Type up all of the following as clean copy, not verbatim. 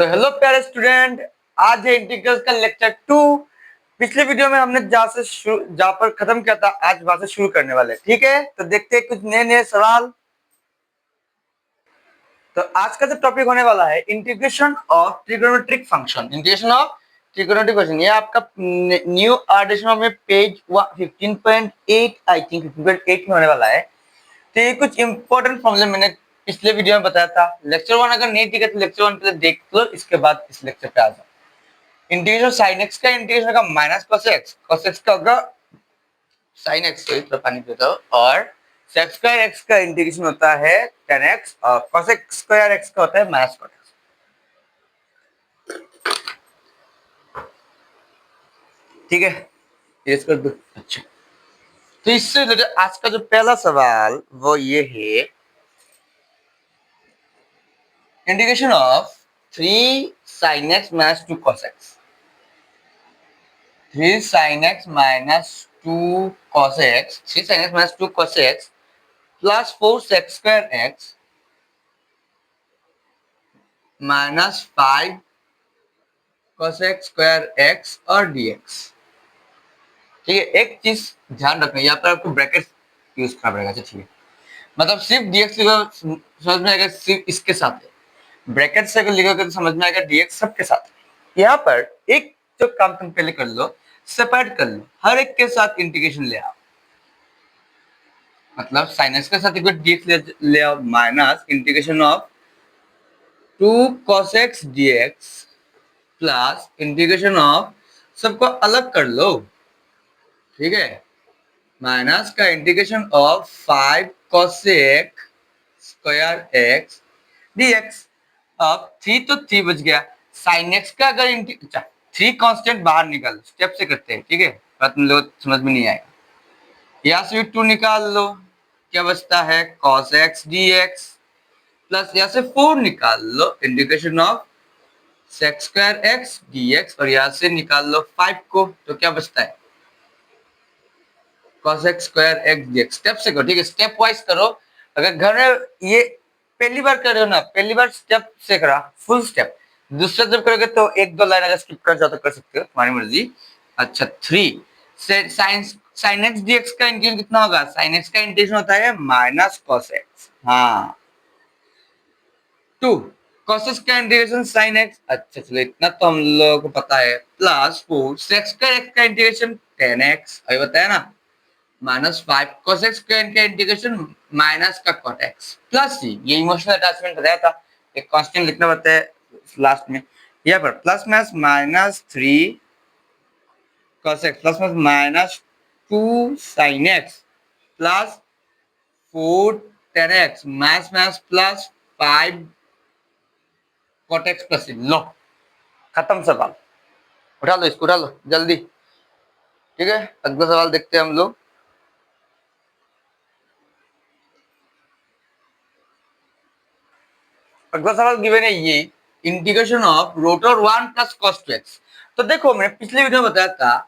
तो हेलो प्यारे स्टूडेंट, आज है इंटीग्रल्स का लेक्चर 2। पिछले वीडियो में हमने जहाँ पर खत्म किया था, आज वहां से शुरू करने वाले। ठीक है, तो देखते हैं कुछ नए नए सवाल। तो आज का जो टॉपिक होने वाला है integration of trigonometric function. Integration of trigonometric function, ये आपका न्यू एडिशन में पेज 15.8 आई थिंक 15.8 में होने वाला है। तो ये कुछ इंपॉर्टेंट फॉर्मूले मैंने पिछले वीडियो में बताया था। लेक्चर 1 अगर नहीं दिखा तो लेक्चर 1 पहले देख लो, इसके बाद इस लेक्चर पे आ जाओ। इंटीग्रेशन साइन एक्स का इंटीग्रेशन का माइनस cos x का होगा साइन एक्स, तो पानी पीता हूं, और sec स्क्वायर x का इंटीग्रेशन होता है tan x, और cos स्क्वायर x का होता है माइनस cot x। ठीक है, ये कर दो। अच्छा, तो इससे रिलेटेड आज का जो पहला सवाल वो ये है, integration of 3 sin x minus 2 cos x। 3 sin x minus 2 cos x, 3 sin x minus 2 cos x plus 4 sec square x minus 5 cos x square x और dx। ठीक है, एक चीज ध्यान रखना, यहाँ पर आपको ब्रैकेट यूज करना पड़ेगा। ठीक है, मतलब सिर्फ dx समझ में आएगा, सिर्फ इसके साथ है। ब्रैकेट से अगर लिखोगे तो समझ में आएगा dx सबके साथ है। यहाँ पर एक जो काम तुम पहले कर लो, सेपरेट कर लो, हर एक के साथ इंटीग्रेशन ले आओ। मतलब sin x के साथ एक बार dx ले आओ, minus integration of 2 cos x dx plus integration of, सबको अलग कर लो। ठीक है, माइनस का integration of 5 cosec square x dx। अब 3 तो 3 बच गया। sin x का अगर 3 कांस्टेंट बाहर निकाल, स्टेप से करते हैं। ठीक है, बात तुम लोग समझ में नहीं आएगा। यहाँ से भी 2 निकाल लो, क्या बचता है cos x dx, प्लस यहाँ से 4 निकाल लो, integration of sec square x dx, और यहाँ से निकाल लो 5 को, तो क्या बचता है cos x square x dx। Step से करो। ठीक है, स्टेप वाइज करो। अगर घर में ये पहली बार कर रहे हो ना, पहली बार स्टेप से करा, फुल स्टेप। दूसरा जब करोगे तो एक दो लाइन अगर स्किप कर जाओ तो कर सकते हो, तुम्हारी मर्जी। अच्छा, 3 से sin x dx का इंटीग्रेशन कितना होगा? sin x का इंटीग्रेशन होता है माइनस cos x। हाँ, 2 cos x का इंटीग्रेशन sin x। अच्छा चलो, इतना तो हम लोगों को पता है। प्लस 4 sec स्क्वायर x का इंटीग्रेशन tan x, अभी बताया ना, माइनस 5 cos x स्क्वायर का इंटीग्रेशन माइनस का cot x, प्लस ये इमोशनल अटैचमेंट बताया था, एक कांस्टेंट लिखना पड़ता है लास्ट में। यहाँ पर plus minus 3 cos x plus minus 2 sin x plus 4 tan x minus plus 5 cot x plus. लो, खत्म सवाल। उठा लो इसको, उठा लो जल्दी। ठीक है, अगला सवाल देखते हैं हम लोग। अगला सवाल गिवन है ये, integration of rotor 1 plus cos 2x। तो देखो, मैंने पिछले वीडियो में बताया था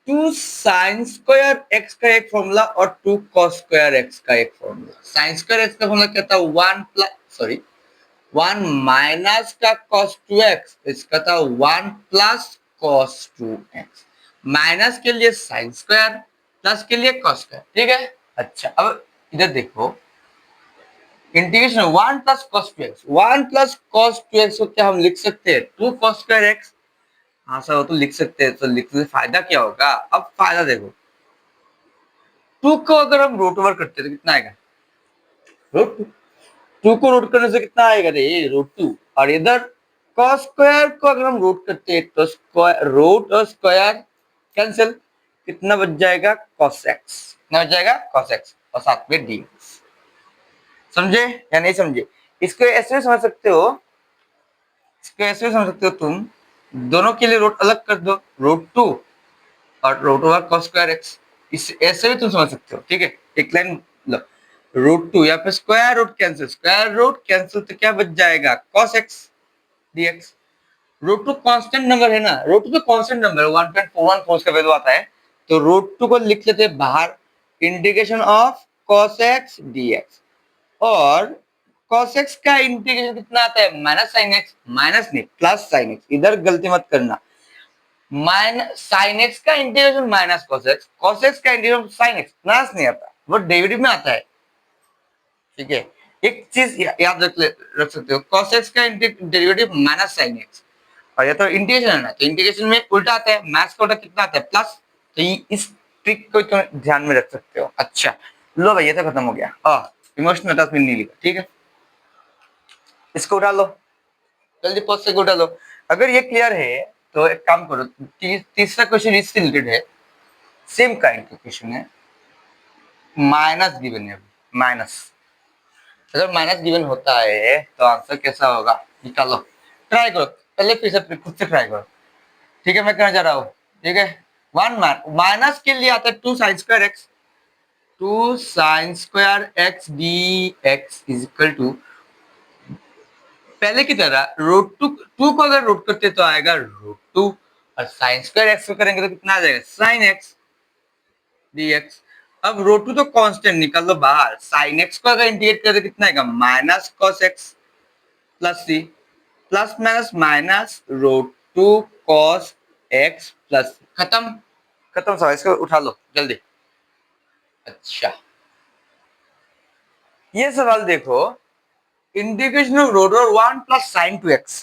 2 sin स्क्वायर x का एक फॉर्मूला और 2 cos स्क्वायर x का एक फॉर्मूला। sin स्क्वायर x का फॉर्मूला क्या था? 1 माइनस का cos 2x, इसका था 1 प्लस cos 2x। माइनस के लिए sin स्क्वायर, प्लस के लिए cos स्क्वायर। ठीक है, अच्छा अब इधर देखो, integration 1 plus cos 2x, 1 plus cos 2x को क्या हम लिख सकते हैं 2 cos स्क्वायर x। हाँ सर, वो तो लिख सकते हैं। तो लिखने से फायदा क्या होगा? अब फायदा देखो, 2 को अगर हम रूट ओवर करते हैं तो कितना आएगा? रूट 2 को रूट करने से कितना आएगा रे? रूट 2। और इधर cos स्क्वायर को अगर हम रूट करते हैं तो स्क्वायर, रूट और स्क्वायर कैंसिल, कितना बच जाएगा? cos x। कितना बच जाएगा? cos x, और साथ में dx। समझे या नहीं समझे? इसको ऐसे समझ सकते हो, इसको ऐसे समझ सकते हो तुम, दोनों के लिए रूट अलग कर दो, रूट 2 और root over cos square x। इस ऐसे भी तुम समझ सकते हो। ठीक है, एक लाइन लो, रूट 2 या फिर स्क्वायर रूट कैंसिल, तो क्या बच जाएगा? cos x dx। Root 2 constant number है ना, रूट 2 कांस्टेंट नंबर 1.414 इसका वैल्यू आता है, तो रूट 2 को लिख लेते हैं बाहर, integration of cos x dx। और cos x का इंटीग्रेशन कितना आता है माइनस साइन एक्स, माइनस नहीं प्लस साइन एक्स, इधर गलती मत करना। माइनस साइन एक्स का इंटीग्रेशन माइनस cos x का इंटीग्रेशन साइन एक्स, प्लस नहीं आता, वो डेरिवेटिव में आता है। ठीक है, एक चीज याद रख सकते हो, cos x का डेरिवेटिव माइनस साइन एक्स, और ये तो इंटीग्रेशन है ना, तो इंटीग्रेशन में उल्टा आता है, मैथ्स का उल्टा कितना आता है प्लस, तो ये इस ट्रिक को तुम ध्यान में रख सकते हो। अच्छा लो भाई, ये तो खत्म हो गया। इमोशनल अटैचमेंट नहीं लिखा, ठीक है, इसको उठा लो, जल्दी पोस्ट से उठा लो। अगर ये क्लियर है तो एक काम करो, तीसरा क्वेश्चन इससे रिलेटेड है, सेम काइंड का क्वेश्चन है, माइनस गिवन है, माइनस। अगर माइनस गिवन होता है तो आंसर कैसा होगा निकालो, ट्राई करो, पहले फिर से खुद से ट्राई करो। ठीक है, मैं करने जा रहा हूँ। ठीक है, वन माइनस के लिए आता है two sine square x, two sine square x d x is equal to, पहले की तरह रूट टू को अगर रूट करते तो आएगा रूट टू, और साइन स्क्वायर एक्स को करेंगे तो कितना आ जाएगा साइन एक्स डी एक्स। अब रूट टू तो कांस्टेंट निकाल लो बाहर, साइन एक्स को अगर इंटीग्रेट करें तो कितना आएगा minus cos x plus C, plus minus minus root two cos x plus, खत्म खत्म सवाल, इसको उठा लो जल्दी। अच्छा ये सवाल देखो, integration of root over one plus sine two x.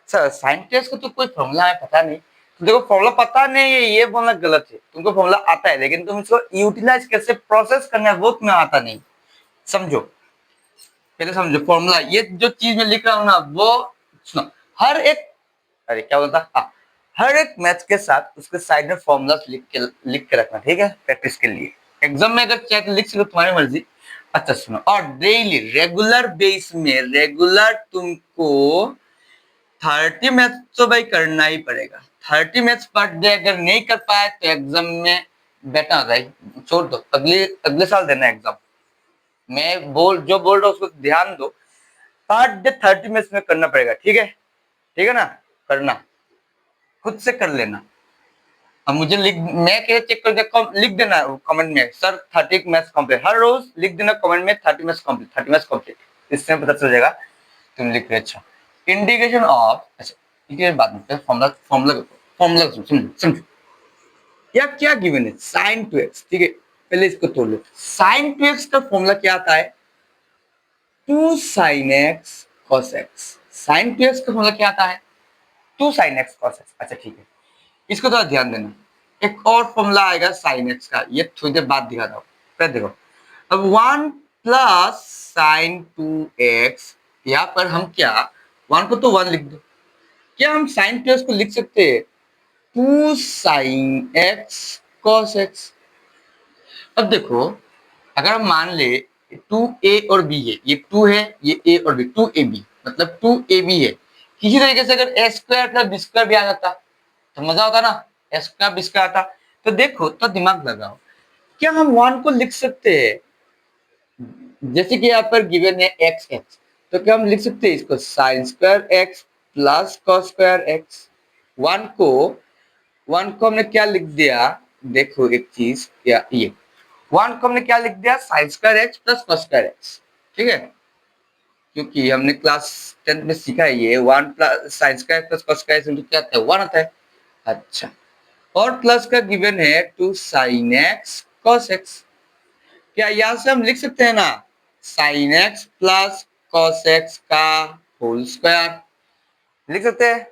Sir sine two x का तो कोई फॉर्मूला है पता नहीं, तो देखो फॉर्मूला पता नहीं है ये बोलना गलत है, तुमको फॉर्मूला आता है लेकिन तुम इसको यूटिलाइज कैसे प्रोसेस करना है वो तुम्हें आता नहीं। समझो, पहले समझो फॉर्मूला, ये जो चीज मैं लिख रहा हूँ ना वो सुनो, हर एक, अरे क्या बोलता, हाँ, हर एक मैथ के साथ उसके साइड में फॉर्मूला लिख के रखना, ठीक है, प्रैक्टिस के लिए। एग्जाम में अगर चाहे तो लिख सको, तुम्हारी मर्जी। अच्छा सुनो, और डेली रेगुलर बेस में रेगुलर तुमको 30 मैथ्स तो भाई करना ही पड़ेगा। 30 मैथ्स पर डे अगर नहीं कर पाए तो एग्जाम में बैठना होता है, छोड़ दो, अगले अगले साल देना एग्जाम। मैं जो बोल रहा हूँ उसको ध्यान दो, पर डे 30 मैथ्स में करना पड़ेगा, ठीक है ना, करना खुद से कर लेना। अब मुझे मैं कह चेक कर देखो, लिख देना कमेंट में सर 30 मैथ्स कंप्लीट, हर रोज लिख देना कमेंट में 30 मैथ्स कंप्लीट, 30 मैथ्स कंप्लीट, इससे पता चल जाएगा तुम लिख रहे। अच्छा इंटीग्रेशन ऑफ, अच्छा इंटीग्रेशन बाद में, फॉर्मूला फॉर्मूला फॉर्मूला समझो या क्या गिवन है साइन टू एक्स, ठीक है, पहले इसको तोड़ लो। साइन टू एक्स का फॉर्मूला क्या आता है two sine x cos x, sine two x का फॉर्मूला क्या आता है two sine x cos x. अच्छा ठीक है, इसको थोड़ा ध्यान देना, एक और फॉर्मूला आएगा साइन एक्स का, ये थोड़ी देर बाद दिखाता हूँ, पहले देखो। अब one plus sine two x, यहाँ पर हम क्या, वन को तो वन लिख दो, क्या हम साइन टू एक्स को लिख सकते हैं two sine x cos x. अब देखो, अगर हम मान ले टू ए और बी है, ये टू है, ये ए और बी, टू ए बी मतलब टू ए बी है, किसी तरीके से अगर ए स्क्वायर प्लस बी स्क्वायर भी आ जाता तो मजा होता ना, ए स्क्वायर बी स्क्वायर आता। तो देखो तो दिमाग लगाओ, क्या हम वन को लिख सकते हैं, जैसे कि यहाँ पर गिवन है एक्स एक्स, तो क्या हम लिख सकते हैं इसको sign square x plus cos square x. One को हमने क्या लिख दिया, देखो एक चीज, या ये वन को हमने क्या लिख दिया sign square x plus cos square x, ठीक है, क्योंकि हमने क्लास 10 में सीखा है ये one plus sine square plus cos square x क्या आता है वन आता है। अच्छा, और प्लस का गिवन है two sine x cos x, क्या यहां से हम लिख सकते हैं ना sine x plus cos x का होल स्क्वायर, लिख सकते हैं।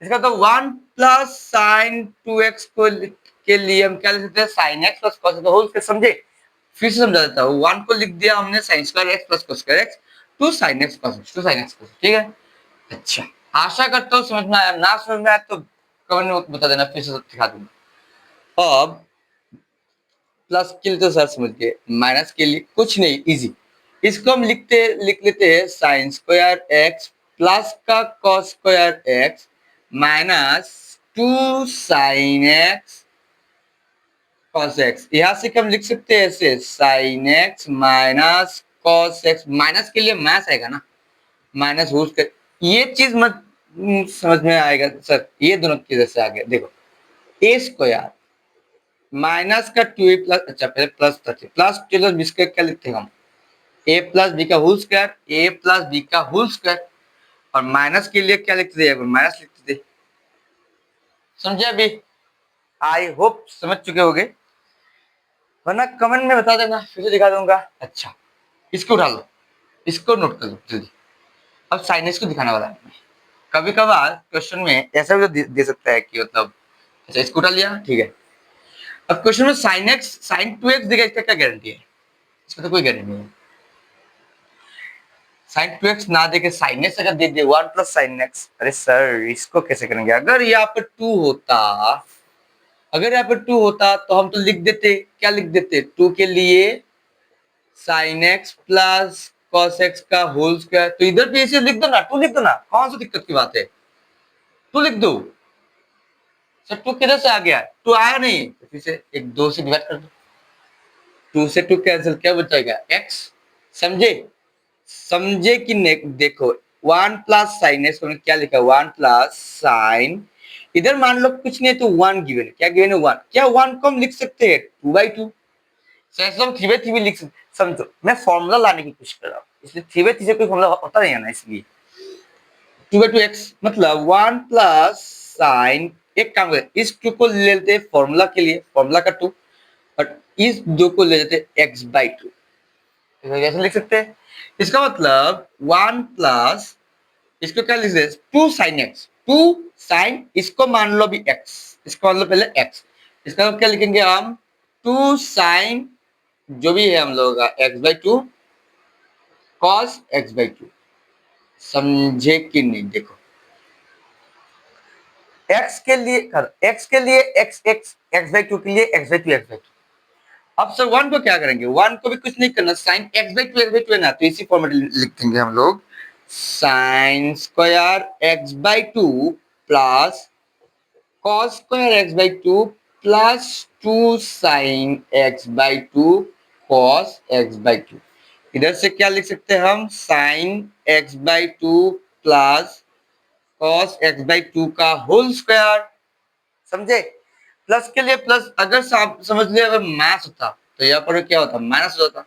इसका तो one plus sine two x को के लिए हम क्या लिख सकते हैं sine x plus cos x whole square, समझे, फिर से समझा देता हूँ, वन को लिख दिया हमने sine square x plus cos square x two sine x cos x, two sine x, ठीक है। अच्छा आशा करता हूँ समझ में आया, ना समझ में आया तो कमेंट में बता देना, फिर से दिखा दूंगा। अब प्लस के लिए तो सर समझ गए, माइनस के लिए कुछ नहीं, इजी, इसको हम लिख लेते हैं साइन स्क्वायर एक्स प्लस का cos square x minus two sine x cos x, यहां से हम लिख सकते हैं ऐसे sign x minus cos x, minus के लिए माइनस आएगा ना, माइनस हो, ये चीज मत समझ में आएगा सर, ये दोनों चीजें से आ गया, देखो ए स्क्वायर माइनस का टू ए प्लस, अच्छा पहले प्लस था, प्लस टू क्या लिखते हैं हम ए प्लस बी का whole square, A plus b का होल स्क्वायर। और माइनस के लिए क्या लिखते थे, माइनस लिखते थे। समझे अभी? आई होप समझ चुके होगे, वरना कमेंट में बता देना, फिर से दिखा दूंगा। अच्छा, इसको उठा लो, इसको नोट कर लो जल्दी। अब साइनेस को दिखाने वाला है। कभी कभार क्वेश्चन में ऐसा भी तो दे सकता है कि मतलब, अच्छा इसको उठा लिया, ठीक है। अब क्वेश्चन में साइन एक्स साइन 2x देगा, इसका क्या गारंटी है? इसका तो कोई गारंटी नहीं है। साइन 2x ना देके साइन एक्स अगर दे दे 1 प्लस साइन एक्स, अरे सर इसको कैसे करेंगे? अगर यहाँ पर 2 होता, अगर यहाँ पर 2 होता तो हम तो लिख देते, क्या लिख देते, 2 के लिए sign x plus cos x का होल स्क्वायर। तो इधर भी ऐसे लिख दो ना, 2 लिख दो ना, कौन सी दिक्कत की बात है, 2 लिख दो। सर 2 किधर से आ गया? 2 आया नहीं, तो फिर से एक 2 से डिवाइड कर दो, 2 से 2 कैंसिल, क्या बचेगा x। समझे? समझे कि देखो 1 प्लस साइन एक्स हमने क्या लिखा, 1 प्लस साइन, इधर मान लो कुछ नहीं तो 1 गिवन है, क्या गिवन है 1, क्या 1 को हम लिख सकते हैं 2/2, हम 3/3 भी लिख सकते। समझो मैं फॉर्मूला लाने की कोशिश कर रहा हूँ, इसलिए 3/3 से कोई फॉर्मूला होता नहीं है ना, इसलिए 2/2x मतलब 1 प्लस साइन, एक काम करें इस 2 को ले लेते हैं फॉर्मूला के लिए, फॉर्मूला का 2, और इस 2 को ले लेते हैं x/2, कैसे लिख सकते हैं? इसका मतलब 1 प्लस, इसको क्या लिख सकते, 2 साइन एक्स, 2 साइन, इसको मान लो अभी x, इसको मान लो पहले x, इसका मतलब क्या लिखेंगे हम, 2 साइन जो भी है हम लोगों का x/2 कॉस x/2। समझे कि नहीं? देखो x के लिए x के लिए x x x/2 के लिए x/2 x/2। अब सर 1 को क्या करेंगे, 1 को भी कुछ नहीं करना, साइन x/2 है ना, तो इसी फॉर्मेट लिख देंगे हम लोग, sine square x/2 plus cos square x/2 plus 2 sine x/2 cos x/2। इधर से क्या लिख सकते हैं हम, sign x/2 plus cos x/2 का होल स्क्वायर। समझे? प्लस के लिए प्लस, अगर समझ लिया, अगर माइनस होता तो यहाँ पर क्या होता, माइनस हो जाता,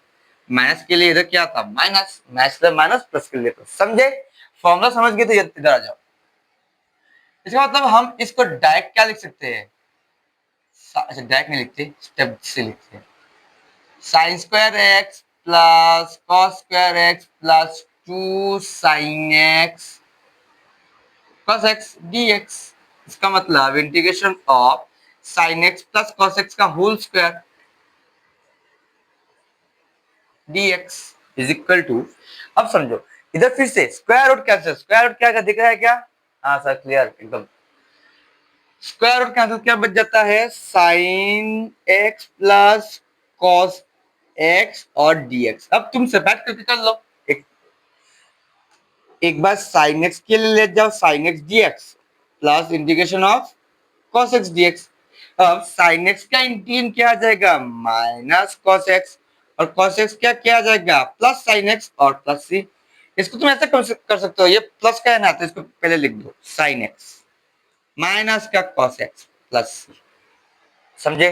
माइनस के लिए इधर क्या था, माइनस, माइनस से माइनस, प्लस के लिए प्लस। समझे? फॉर्मूला समझ गए तो इधर आ जाओ। इसका मतलब हम इसको डायरेक्ट क्या लिख सकते हैं, अच्छा डायरेक्ट नहीं लिखते, स्टेप से लिखते हैं, sine square x plus cos square x plus 2 sine x cos x dx। इसका मतलब integration of sin x plus cos x का whole square dx is equal to, अब समझो इधर फिर से square root cancel, square root क्या दिख रहा है क्या, हाँ सर क्लियर एकदम, स्क्वायर रूट कैंसिल क्या बच जाता है, sine x plus cos x और dx। अब तुम सेपरेट करके कर लो, एक बार साइन एक्स के लिए ले जाओ, sine x dx plus integration of cos x dx। अब sin x का इंटीग्रेशन क्या आ जाएगा, माइनस cos x, और cos x क्या आ जाएगा, प्लस sin x और प्लस c। इसको तुम ऐसा कर सकते हो, ये प्लस का है ना, तो इसको पहले लिख दो sin x माइनस का cos x प्लस c। समझे?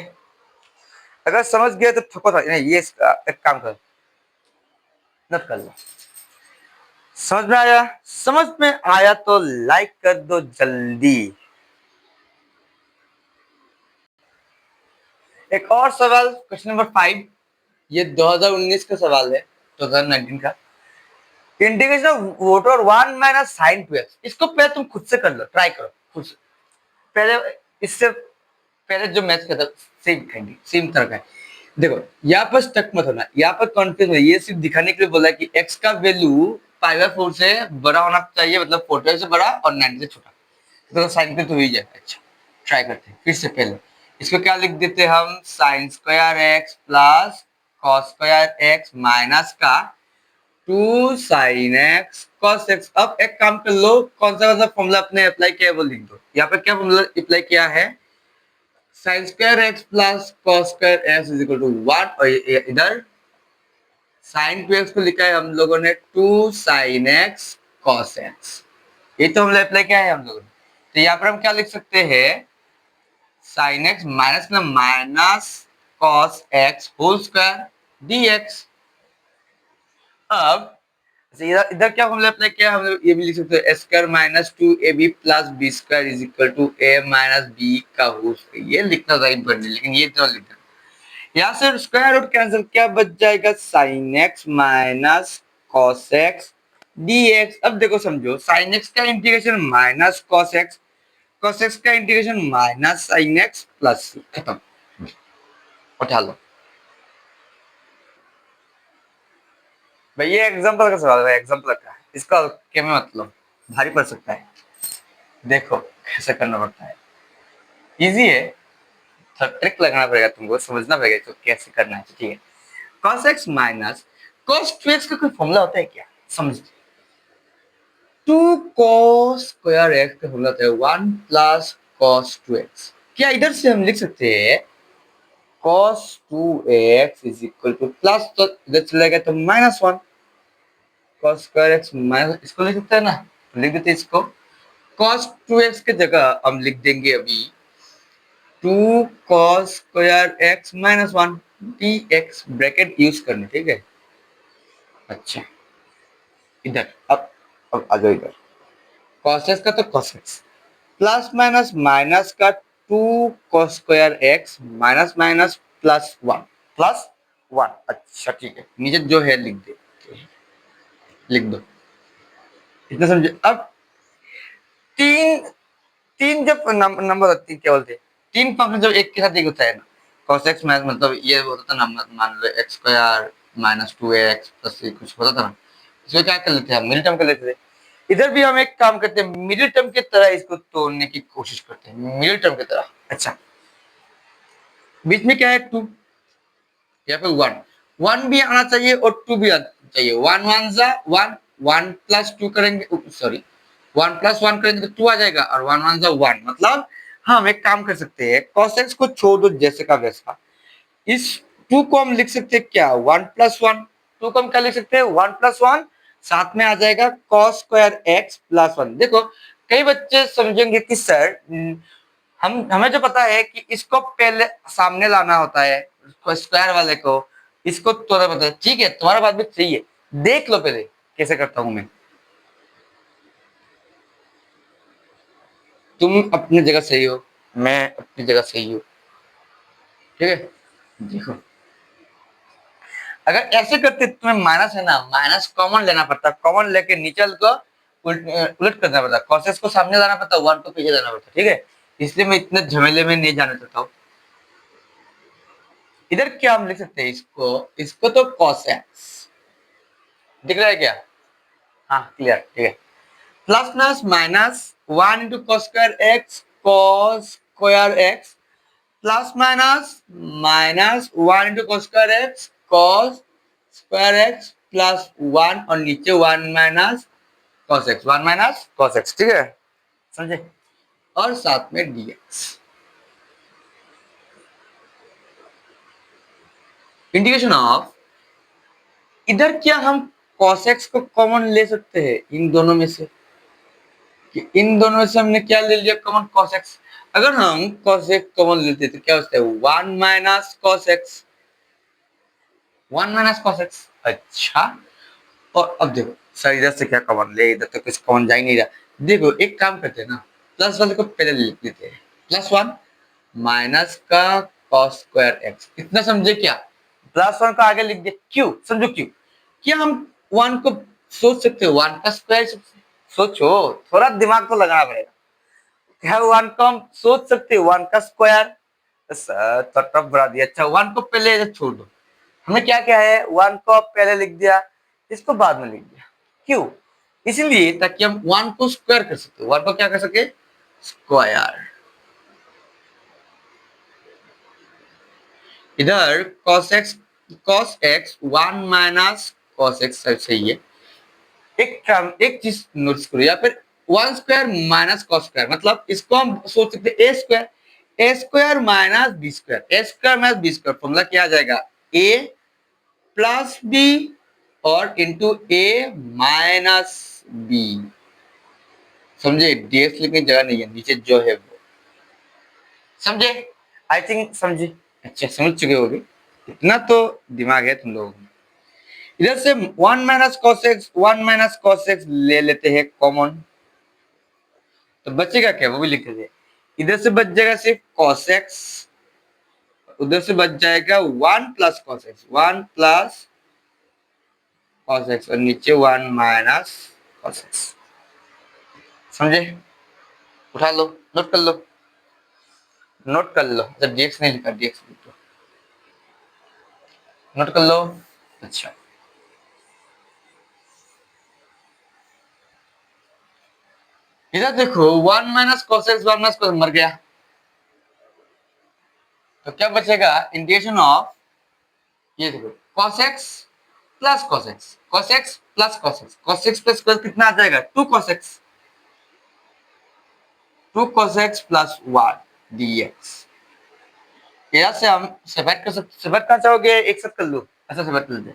अगर समझ गए तो थको था नहीं, ये एक काम कर, नोट कर लो। समझ में आया? समझ में आया तो लाइक कर दो जल्दी। एक और सवाल, क्वेश्चन नंबर 5, ये 2019 का सवाल है, 2019 का। Integration of root over 1 minus sine 2x, इसको पहले तुम खुद से कर लो, ट्राई करो खुद से, पहले इससे पहले जो मैथ का था सेम तरह का है। देखो यहाँ पर स्टक मत होना, यहाँ पर कॉन्फ्यूज हो, ये सिर्फ दिखाने के लिए बोला है कि x का वैल्यू π/4 से बड़ा होना चाहिए, मतलब 45 से बड़ा और 90 से छोटा, तो साइन पे तो ही जाएगा। अच्छा ट्राई करते हैं फिर से, पहले इसको क्या लिख देते हैं हम, sign square x plus cos square x minus का 2 साइन एक्स कॉस एक्स। अब एक काम कर लो, कौन सा फॉर्मूला अपने अप्लाई किया है वो लिख दो। यहाँ पे क्या फॉर्मूला अप्लाई किया है, sine square x plus cos square x is equal to 1, और इधर साइन 2x को लिखा है हम लोगों ने 2 साइन एक्स कॉस एक्स, ये तो हमने अप्लाई किया है हम लोगों ने। तो यहाँ पर हम क्या लिख सकते हैं, साइन एक्स माइनस में minus cos x whole square dx। अब इधर इधर क्या फॉर्मूला अप्लाई किया, हम लोग ये भी लिख सकते हैं A square minus 2ab plus B square is equal to A minus B का होल स्क्वायर। ये लिखना था इम्पोर्टेंट, लेकिन ये तो लिखना, यहाँ से स्क्वायर रूट कैंसिल, क्या बच जाएगा sine x minus cos x d x. अब देखो समझो, साइन एक्स का इंटीग्रेशन माइनस कॉस एक्स का integration minus sine x plus C, खत्म, उठा लो भाई। ये एग्जांपल का सवाल है, एग्जांपल का, इसका क्या में मतलब भारी पड़ सकता है। देखो कैसे करना पड़ता है, इजी है, थोड़ा ट्रिक लगाना पड़ेगा, तुमको समझना पड़ेगा इसको कैसे करना है। ठीक है, cos x minus cos 2x का कोई फॉर्मूला होता है क्या, समझ, 2 cos स्क्वायर x का फॉर्मूला होता है 1 प्लस cos 2x। क्या इधर से हम लिख सकते हैं cos 2x is equal two plus, तो इधर चलेगा तो -1 cos स्क्वायर x माइनस, इसको लिख सकते हैं ना, तो लिख देते हैं इसको। cos 2x की जगह हम लिख देंगे अभी 2 cos square x minus 1 dx, bracket use करने, ठीक है। अच्छा, इधर अब आ जाओ इधर, cos x का तो cos x plus minus minus का 2 cos square x minus minus plus 1। अच्छा ठीक है, नीचे जो है लिख दे, लिख दो, इतना समझे। अब तीन तीन जब नंबर होती है, क्या बोलते हैं, तीन फंक्शन जब एक के साथ एक होता है ना, cos x माइनस मतलब ये होता था ना, मान लो x square minus 2x plus कुछ होता था ना, इसको क्या कर लेते हैं, मिडिल टर्म कर लेते थे। इधर भी हम एक काम करते हैं, मिडिल टर्म की तरह इसको तोड़ने की कोशिश करते हैं, मिडिल टर्म की तरह। अच्छा, बीच में क्या है 2, यहाँ पे 1, 1 भी आना चाहिए और 2 भी आना चाहिए, 1 1 जा 1, 1 प्लस 2 करेंगे, सॉरी 1 प्लस 1 करेंगे तो 2 आ जाएगा, और 1 1 जा 1, मतलब हम एक काम कर सकते हैं, cos x को छोड़ दो जैसे का वैसा, इस 2 को हम लिख सकते हैं क्या 1 प्लस 1, 2 को हम क्या लिख सकते हैं 1 प्लस 1, साथ में आ जाएगा cos स्क्वायर x प्लस 1। देखो कई बच्चे समझेंगे कि सर हम हमें जो पता है कि इसको पहले सामने लाना होता है, स्क्वायर वाले को, इसको तोड़ा पता है, ठीक है, तुम्हारा बात भी सही है, देख लो पहले कैसे करता हूं मैं। तुम अपनी जगह सही हो, मैं अपनी जगह सही हूँ, ठीक है। देखो अगर ऐसे करते, तुम्हें माइनस है ना, माइनस कॉमन लेना पड़ता, कॉमन लेके नीचे को उलट करना पड़ता, कॉसेस को सामने लाना पड़ता, 1 को पीछे लाना पड़ता, ठीक है। इसलिए मैं इतने झमेले में नहीं जाना चाहता हूँ। इधर क्या हम लिख सकते हैं, इसको इसको तो cos x दिख रहा है क्या, हाँ क्लियर, ठीक है। Plus plus minus 1 into cos square x plus minus minus 1 into cos square x plus 1, और नीचे 1 माइनस कॉस एक्स, ठीक है, समझे, और साथ में dx, इंटीग्रेशन ऑफ, इधर क्या हम cos x को कॉमन ले सकते हैं इन दोनों में से, कि इन दोनों में से हमने क्या ले लिया कॉमन, cos x। अगर हम cos x कॉमन लेते तो क्या होता है 1 minus cos x, 1 minus cos x। अच्छा, और अब देखो सर इधर से क्या कॉमन ले, इधर तो कुछ कॉमन जा ही नहीं रहा। देखो एक काम करते हैं ना, प्लस वाले को पहले लिख देते हैं, +1 माइनस का cos स्क्वायर x, इतना समझे क्या, +1 का आगे लिख दिया, क्यों समझो क्यों, क्या हम 1 को सोच सकते हो 1 का स्क्वायर, सोचो, थोड़ा दिमाग तो लगाना पड़ेगा, क्या 1 को हम सोच सकते हो 1 का स्क्वायर, सर तो टफ बना दिया। अच्छा 1 को पहले छोड़ दो, हमने क्या क्या है 1 को पहले लिख दिया, इसको बाद में लिख दिया, क्यों, इसलिए ताकि हम 1 को स्क्वायर कर सके, 1 को क्या कर सके स्क्वायर। इधर cos x 1 minus cos x सही है। एक चीज नोटिस करो, या फिर 1 स्क्वायर माइनस cos स्क्वायर, मतलब इसको हम सोच सकते हैं A square minus B square, A square minus B square, formula क्या आ जाएगा ए प्लस बी और इंटू ए माइनस बी, समझे, डीएक्स लिखने की जगह नहीं है, नीचे जो है वो, समझे, आई थिंक समझे, अच्छा समझ चुके होगे, इतना तो दिमाग है तुम लोगों में। इधर से 1 - cos x ले लेते हैं कॉमन, तो बचेगा क्या वो भी लिख देते हैं। इधर से बच जाएगा सिर्फ cos x, उधर से बच जाएगा 1 + cos x, 1 + cos x और नीचे 1 - cos x। समझे? उठा लो, नोट कर लो, नोट कर लो। अच्छा dx नहीं लिखा, dx लिख लो, नोट कर लो। अच्छा इधर देखो 1 - cos x, 1 - cos मर गया, तो क्या बचेगा इंटीग्रेशन ऑफ, ये देखो cos x plus cos x, cos x plus cos x, cos x plus cos कितना आ जाएगा 2 cos x, 2 cos x plus 1 dx। यहाँ से हम सेपरेट कर सकते, सेपरेट करना चाहोगे एक साथ कर लो, ऐसा सेपरेट कर लेते।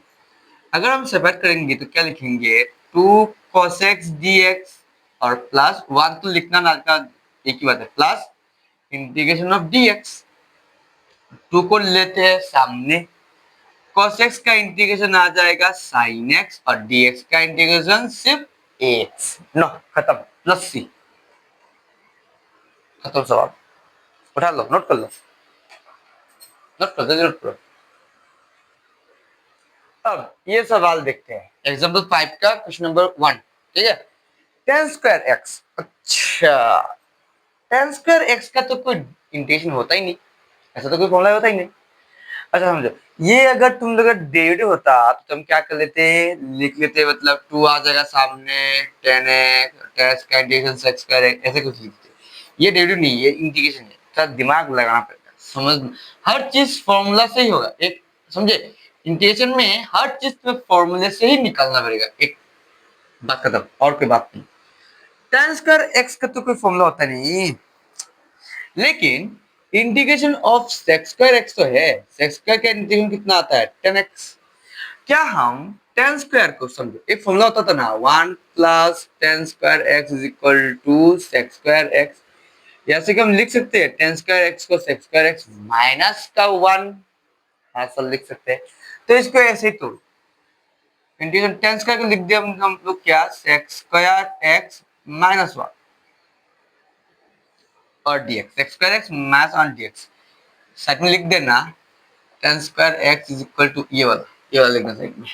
अगर हम सेपरेट करेंगे तो क्या लिखेंगे 2 cos x dx और प्लस 1 तो लिखना ना का एक ही बात है, प्लस इंटीग्रेशन ऑफ dx, 2 को लेते हैं सामने, cos x का इंटीग्रेशन आ जाएगा sin x और dx का इंटीग्रेशन सिर्फ x। नो खत्म, प्लस सी, खत्म सवाल। उठा लो, नोट कर लो, नोट कर दो, नोट करो। अब ये सवाल देखते हैं एग्जाम्पल 5 का क्वेश्चन नंबर 1, ठीक है। tan स्क्वायर एक्स, अच्छा tan स्क्वायर एक्स का तो कोई इंटीग्रेशन होता ही नहीं, ऐसा तो कोई फॉर्मूला होता ही नहीं। अच्छा समझो, ये अगर तुम लोग का डेरिवेटिव होता तो हम क्या कर लेते, लिख लेते, मतलब 2 आ जाएगा सामने, tan x tan का इंटीग्रेशन sec स्क्वायर ऐसे कुछ लिखते। ये डेरिवेटिव नहीं, ये इंटीग्रेशन है, थोड़ा दिमाग लगाना पड़ेगा, समझ। हर चीज फॉर्मूला से ही होगा, एक समझे, इंटीग्रेशन में हर चीज तुम्हें फॉर्मूले से ही निकालना पड़ेगा, एक बात खत्म, और कोई बात नहीं। tan स्क्वायर एक्स का तो कोई फॉर्मूला होता नहीं, लेकिन integration of sec square x तो है। sec स्क्वायर का इंटीग्रेशन कितना आता है 10x। क्या हम tan स्क्वायर को समझो, एक फॉर्मूला होता था ना 1 + tan square x is equal to sec square x, ऐसे कि हम लिख सकते हैं tan स्क्वायर एक्स को sec स्क्वायर x माइनस का 1, ऐसा लिख सकते हैं। तो इसको ऐसे ही तोड़, इंटीग्रेशन tan स्क्वायर को लिख दिया हम लोग क्या sec स्क्वायर x माइनस 1 और dx, sec square x minus 1 dx side में लिख देना, tan square x is equal to ये वाला लिखना साइड में।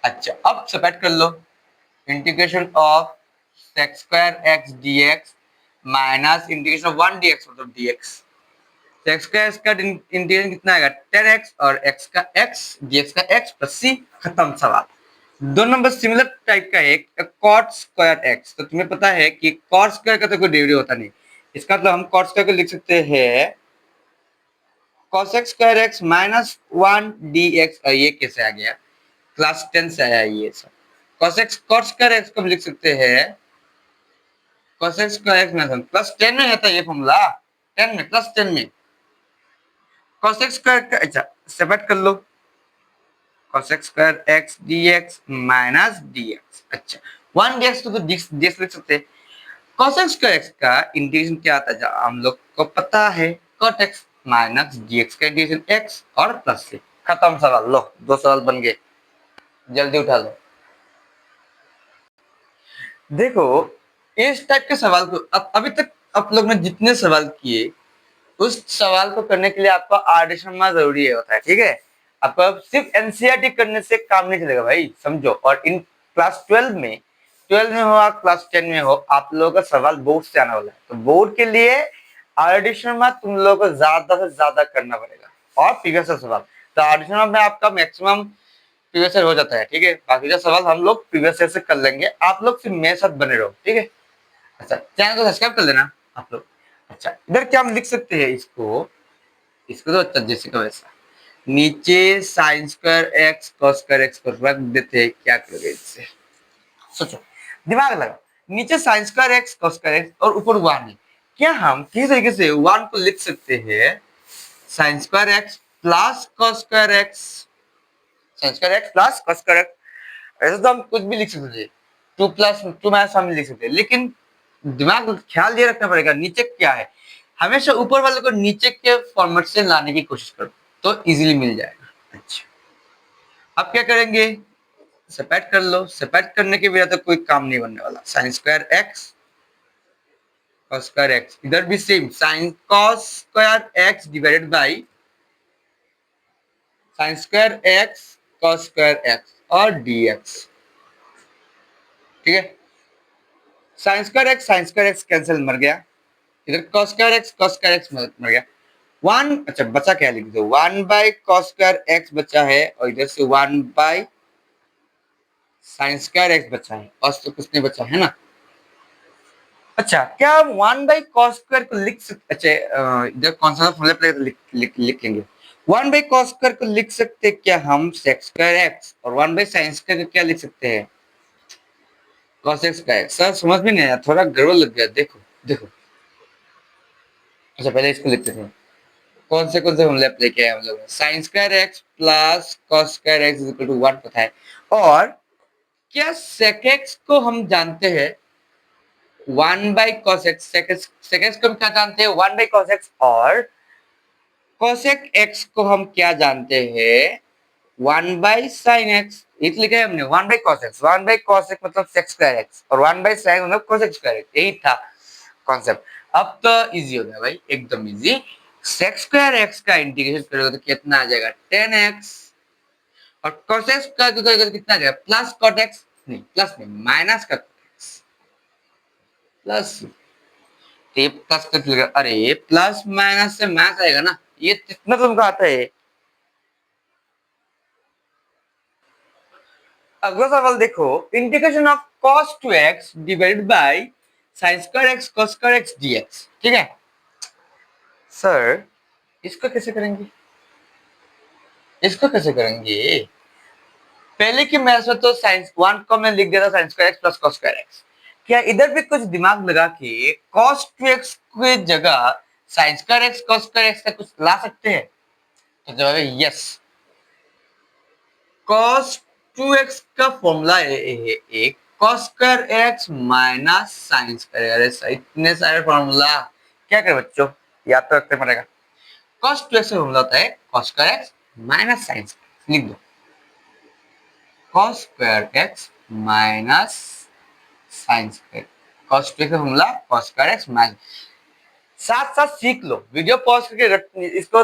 अच्छा अब सेपरेट कर लो, integration of sec square x dx minus integration of 1 dx मतलब dx। sec स्क्वायर x का इंटीग्रेशन कितना आएगा 10x और x का x dx का x प्लस c, खत्म सवाल। 2 नंबर सिमिलर टाइप का एक cot स्क्वायर x, तो तुम्हें पता है कि cot स्क्वायर का तो कोई डेरिवेटिव होता नहीं, इसका मतलब हम cot स्क्वायर को लिख सकते हैं cos x square x minus 1 dx, और ये कैसे आ गया क्लास 10 से आया ये सब। cos x cos square x को लिख सकते हैं cos x square x minus plus 10 में रहता है ये फॉर्मूला, 10 में प्लस 10 में cos x स्क्वायर का, अच्छा सेपरेट कर लो, cos x square x dx minus dx, अच्छा 1 dx तो dx लिख सकते हैं। cos x स्क्वायर x का इंटीग्रेशन क्या आता है हम लोग को पता है, cot x माइनस dx का इंटीग्रेशन x और प्लस से, खत्म सवाल। लो 2 सवाल बन गए, जल्दी उठा लो। देखो इस टाइप के सवाल को अभी तक आप लोग ने जितने सवाल किए उस सवाल को करने के लिए आपका आर्डिशन जरूरी होता है, ठीक है। आपका सिर्फ एनसीईआरटी करने से काम नहीं चलेगा भाई, समझो। और इन क्लास 12 में हो, क्लास 10 में हो, आप लोगों का सवाल बोर्ड से आने वाला है, तो बोर्ड के लिए आर्डिशन तुम लोगों को ज्यादा से ज्यादा करना पड़ेगा, और प्रीवियस सवाल तो आर्डिशन में आपका मैक्सिमम प्रीवियस हो जाता है, ठीक है। बाकी का सवाल हम लोग प्रीवियस से कर लेंगे, आप लोग फिर मेरे साथ बने रहो, ठीक है। अच्छा चैनल को सब्सक्राइब कर लेना आप लोग। अच्छा इधर क्या हम लिख सकते हैं इसको, इसको तो अच्छा जैसे का वैसा, नीचे sine square x cos square x को रख देते हैं, क्या करोगे इससे सोचो, दिमाग लगा। नीचे sine square x cos square x और ऊपर 1 है, क्या हम किसी तरीके से 1 को लिख सकते हैं sine square x plus cos square x, sign square x plus cos square x, ऐसे तो हम कुछ भी लिख सकते थे, 2 + 2 - 1 लिख सकते हैं, लेकिन दिमाग ख्याल ये रखना पड़ेगा नीचे क्या है, हमेशा ऊपर वाले को नीचे के फॉर्मेट से लाने की कोशिश करो तो इजीली मिल जाएगा। अच्छा अब क्या करेंगे, सेपरेट कर लो, सेपरेट करने के बिना तो कोई काम नहीं बनने वाला। Sign square x cos square x, इधर भी same sine cos square x divided by sine square x cos square x और डीएक्स। ठीक है, साइन स्क्वायर एक्स कैंसिल, मर गया। इधर कॉस स्क्वायर एक्स मर गया। वन, अच्छा बचा क्या, लिख दो 1/cos² x बचा है, और इधर से 1/sin² x बचा है, और तो कुछ नहीं बचा है ना। अच्छा, क्या हम 1/cos² को लिख सकते, अच्छा इधर कौन सा फॉर्मूला प्ले लिख लेंगे। 1/cos² को लिख सकते क्या हम sec²x, और 1/sin² को क्या लिख सकते हैं, cos x²। सर समझ में नहीं आया, थोड़ा गड़बड़ लग गया। देखो देखो, अच्छा पहले इसको लिखते थे। कौन से फॉर्मूला अप्लाई किया है हम लोग ने, sin² x plus cos² x equal to 1 पता है। और क्या sec x को हम जानते हैं 1/cos x, sec x को हम क्या जानते हैं 1/cos x, और cosec x को हम क्या जानते हैं 1/sin x। ये तो लिखा है हमने 1/cos x, 1/cos x मतलब sec²x, और 1/sin मतलब cosec²x, यही था कॉन्सेप्ट। अब तो इजी हो गया भाई, एकदम इजी। sec²x का इंटीग्रेशन करोगे तो कितना आ जाएगा 10x, और cos x का करोगे तो कितना आ जाएगा प्लस cot x, नहीं प्लस नहीं माइनस का प्लस, ये प्लस का चलेगा। अरे प्लस माइनस से मैथ आएगा ना, ये कितना तुमको आता है। अगला सवाल देखो, integration of cos2x divided by sin²x cos²x dx। ठीक है सर, इसको कैसे करेंगे, इसको कैसे करेंगे। पहले की मैथ्स में तो साइंस 1 को मैं लिख दिया था sin² x plus cos² x। क्या इधर भी कुछ दिमाग लगा के cos2x की जगह sin² x cos² x का कुछ ला सकते हैं, तो जवाब है यस। cos2x का फॉर्मूला है एक cos²x माइनस sin²। अरे इतने सारे फॉर्मूला क्या करे बच्चों, याद तो रखते पड़ेगा। cos2x का फॉर्मूला होता है cos²x माइनस sin²। लिख दो cos²x माइनस sin²। cos2x का फॉर्मूला cos²x माइनस, साथ साथ सीख लो, वीडियो पॉज करके इसको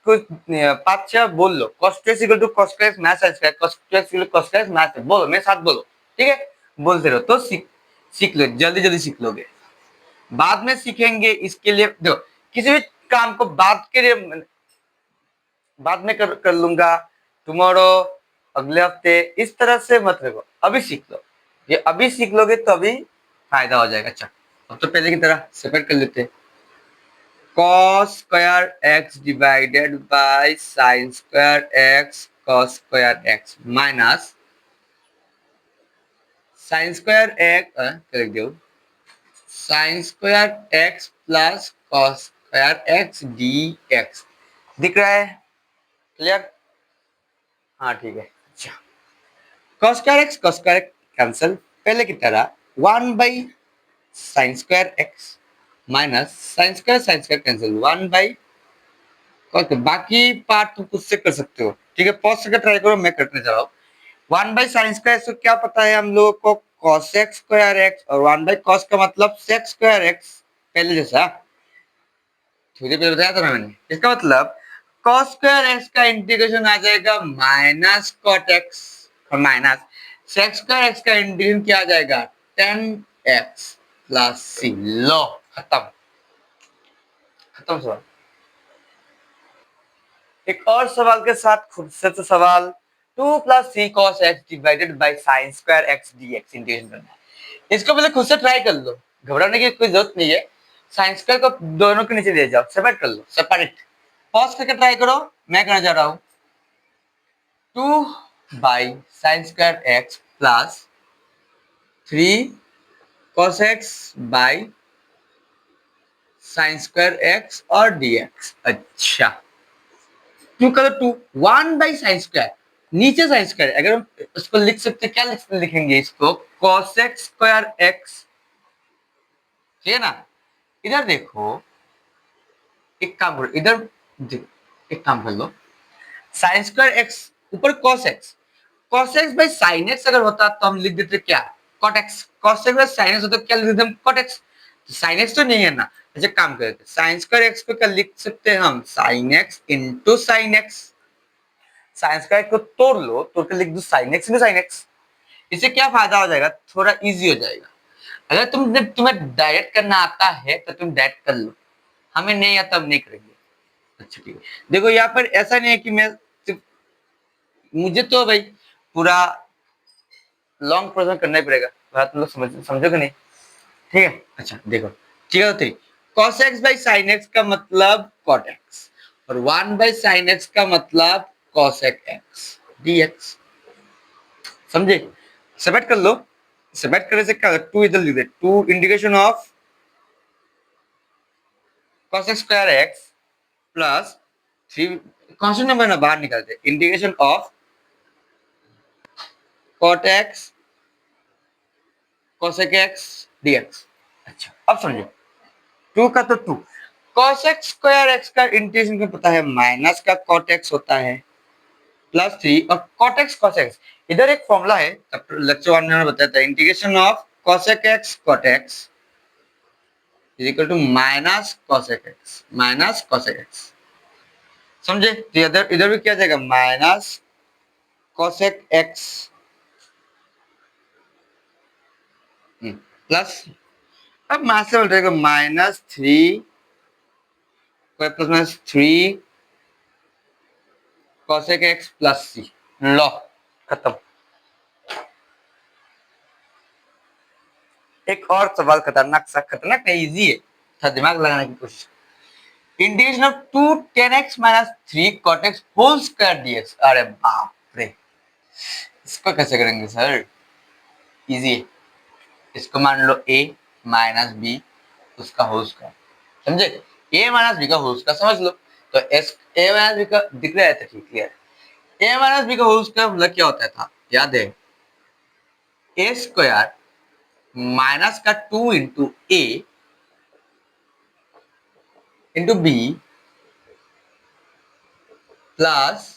कुछ 5-6 बोल लो। cos2x equal to cos²x minus sin², cos2x equal to cos²x minus, बोलो मेरे साथ बोलो। ठीक है, बोलते रहो तो सीख लो, जल्दी जल्दी सीख लोगे। बाद में सीखेंगे, इसके लिए देखो किसी भी काम को बाद में कर लूंगा, टुमारो, अगले हफ्ते, इस तरह से मत रखो, अभी सीख लो। ये अभी सीख लोगे तो अभी फायदा हो जाएगा। अच्छा अब तो पहले की तरह सेपरेट कर लेते हैं। cos² x divided by sin² x cos² x minus sin² x क्या लिख दो sin² x plus cos² x dx। दिख रहा है, क्लियर, हाँ ठीक है। अच्छा cos² x कैंसिल, पहले की तरह 1/sin² x minus sin² cancel 1/, बाकी पार्ट तुम खुद से कर सकते हो। ठीक है, पॉज करके ट्राई करो, मैं करने जा रहा हूँ। 1/sin² को क्या पता है हम लोगों को cosec²x, और 1/cos का मतलब sec²x, पहले जैसा थोड़ी देर बताया था ना मैंने। इसका मतलब cos² x का इंटीग्रेशन आ जाएगा माइनस cot x, और माइनस sec²x का इंटीग्रेशन क्या आ जाएगा 10x प्लस c। लो खत्म, खत्म सवाल। एक और सवाल के साथ खुद से तो सवाल 2 plus c cos x divided by sin² x dx integration करना है। इसको पहले खुद से ट्राई कर लो, घबराने की कोई जरूरत नहीं है। sin² को दोनों के नीचे ले जाओ, सेपरेट कर लो, सेपरेट। पॉज करके ट्राई करो, मैं करने जा रहा हूं। 2 by sin² x plus 3 cos x by sin² x और dx। अच्छा क्यों करो 2 1/sin², नीचे sin², अगर हम इसको लिख सकते क्या लिखेंगे इसको cosec² x। ठीक है ना, इधर देखो, एक काम करो, इधर एक काम कर लो, sin² x ऊपर cos x, cos x by sin x अगर होता तो हम लिख देते क्या, cot x। cos x by sin x होता तो क्या लिख देते हम, cot x। तो sin x तो नहीं है ना, अच्छा काम करते sin स्क्वायर x को क्या लिख सकते हैं हम, sin x into sin x। sin square को तोड़ लो, तोड़ के लिख दो sin x into sin x। इससे क्या फायदा हो जाएगा, थोड़ा इजी हो जाएगा। अगर तुम्हें डायरेक्ट करना आता है तो तुम डायरेक्ट कर लो, हमें नहीं आता हम नहीं करेंगे। अच्छा ठीक है, देखो यहाँ पर ऐसा नहीं है कि मैं सिर्फ, मुझे तो भाई पूरा लॉन्ग प्रोसेस करना ही पड़ेगा, बात तुम लोग समझोगे नहीं, ठीक है। अच्छा देखो, ठीक है, तो cos x by sin x का मतलब cot x और 1 बाई sin x का मतलब cosec x dx। समझे, सेपरेट कर लो। सेपरेट करने से क्या, टू इधर लिख दे, two integration of cos square x plus 3, constant number ना बाहर निकालते, integration of cot x cosec x dx। अच्छा अब समझो, टू का तो two, cos x square x का इंटीग्रेशन को पता है, माइनस का cot x होता है प्लस 3 और cot x cos x। इधर एक फॉर्मूला है, लेक्चर 1 में बताया था, integration of cosec x cot x is equal to minus cosec x। समझे, तो इधर इधर भी क्या जाएगा, माइनस cosec x प्लस, अब माइनस से रहेगा minus 3 plus minus 3 cosec x plus c। लो खत्म। एक और सवाल खतरनाक सा, खतरनाक नहीं, इजी है, थोड़ा दिमाग लगाने की कोशिश। Integration of 2 10x minus 3 cot x whole square dx। अरे बाप रे, इसको कैसे करेंगे सर, इजी है। इसको मान लो a माइनस बी उसका होल स्क्वायर, समझे, a माइनस बी का होल स्क्वायर समझ लो। तो एस a माइनस बी का दिख रहा है तो ठीक है, a माइनस बी का होल स्क्वायर मतलब क्या होता था, याद है, a स्क्वायर माइनस का 2 into A into B plus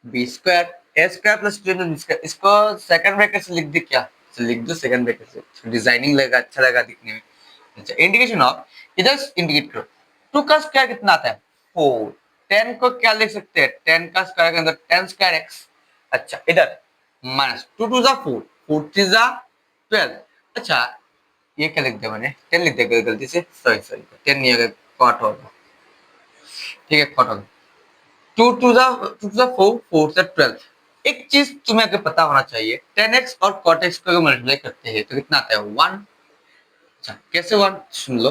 B square, A square plus 2 into B square. इसको सेकंड ब्रैकेट से लिख दे क्या, तो लिख दो सेकंड ब्रैकेट से, डिजाइनिंग लगेगा, अच्छा लगेगा दिखने में। अच्छा इंटीग्रेशन ऑफ, इधर इंटीग्रेट करो, 2 का स्क्वायर कितना आता है 4, 10 को क्या लिख सकते हैं, 10 का स्क्वायर के अंदर 10 स्क्वायर x। अच्छा इधर माइनस 2 टू जा 4, 4 थ्री जा 12। अच्छा ये क्या लिख दिया मैंने, 10 लिख दिया गलती से, सॉरी सॉरी 10 नहीं होगा, कॉट होगा, ठीक है कॉट होगा। 2 टू जा 4, 4 से 12। एक चीज तुम्हें अगर पता होना चाहिए, 10x और cot x को अगर मल्टीप्लाई करते हैं तो कितना आता है 1। अच्छा कैसे 1 सुन लो,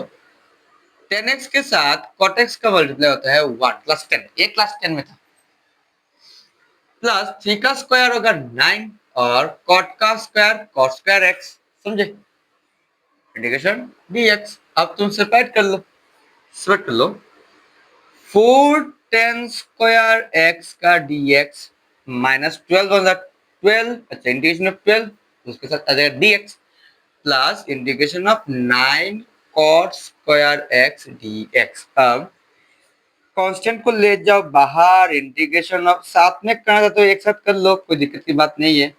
10x के साथ cot x का मल्टीप्लाई होता है 1 प्लस 10, ये क्लास 10 में था, प्लस 3 का स्क्वायर होगा 9 और cot का स्क्वायर cos स्क्वायर x। समझे, इंटीग्रेशन dx। अब तुम सेपरेट कर लो, सेपरेट कर लो, 4 10 स्क्वायर x का dx माइनस 12 होगा 12, अच्छा इंटीग्रेशन ऑफ 12 उसके साथ आ जाएगा dx plus integration of 9 cot square x dx। अब कांस्टेंट को ले जाओ बाहर, इंटीग्रेशन ऑफ साथ में करना था तो एक साथ कर लो, कोई दिक्कत की बात नहीं है।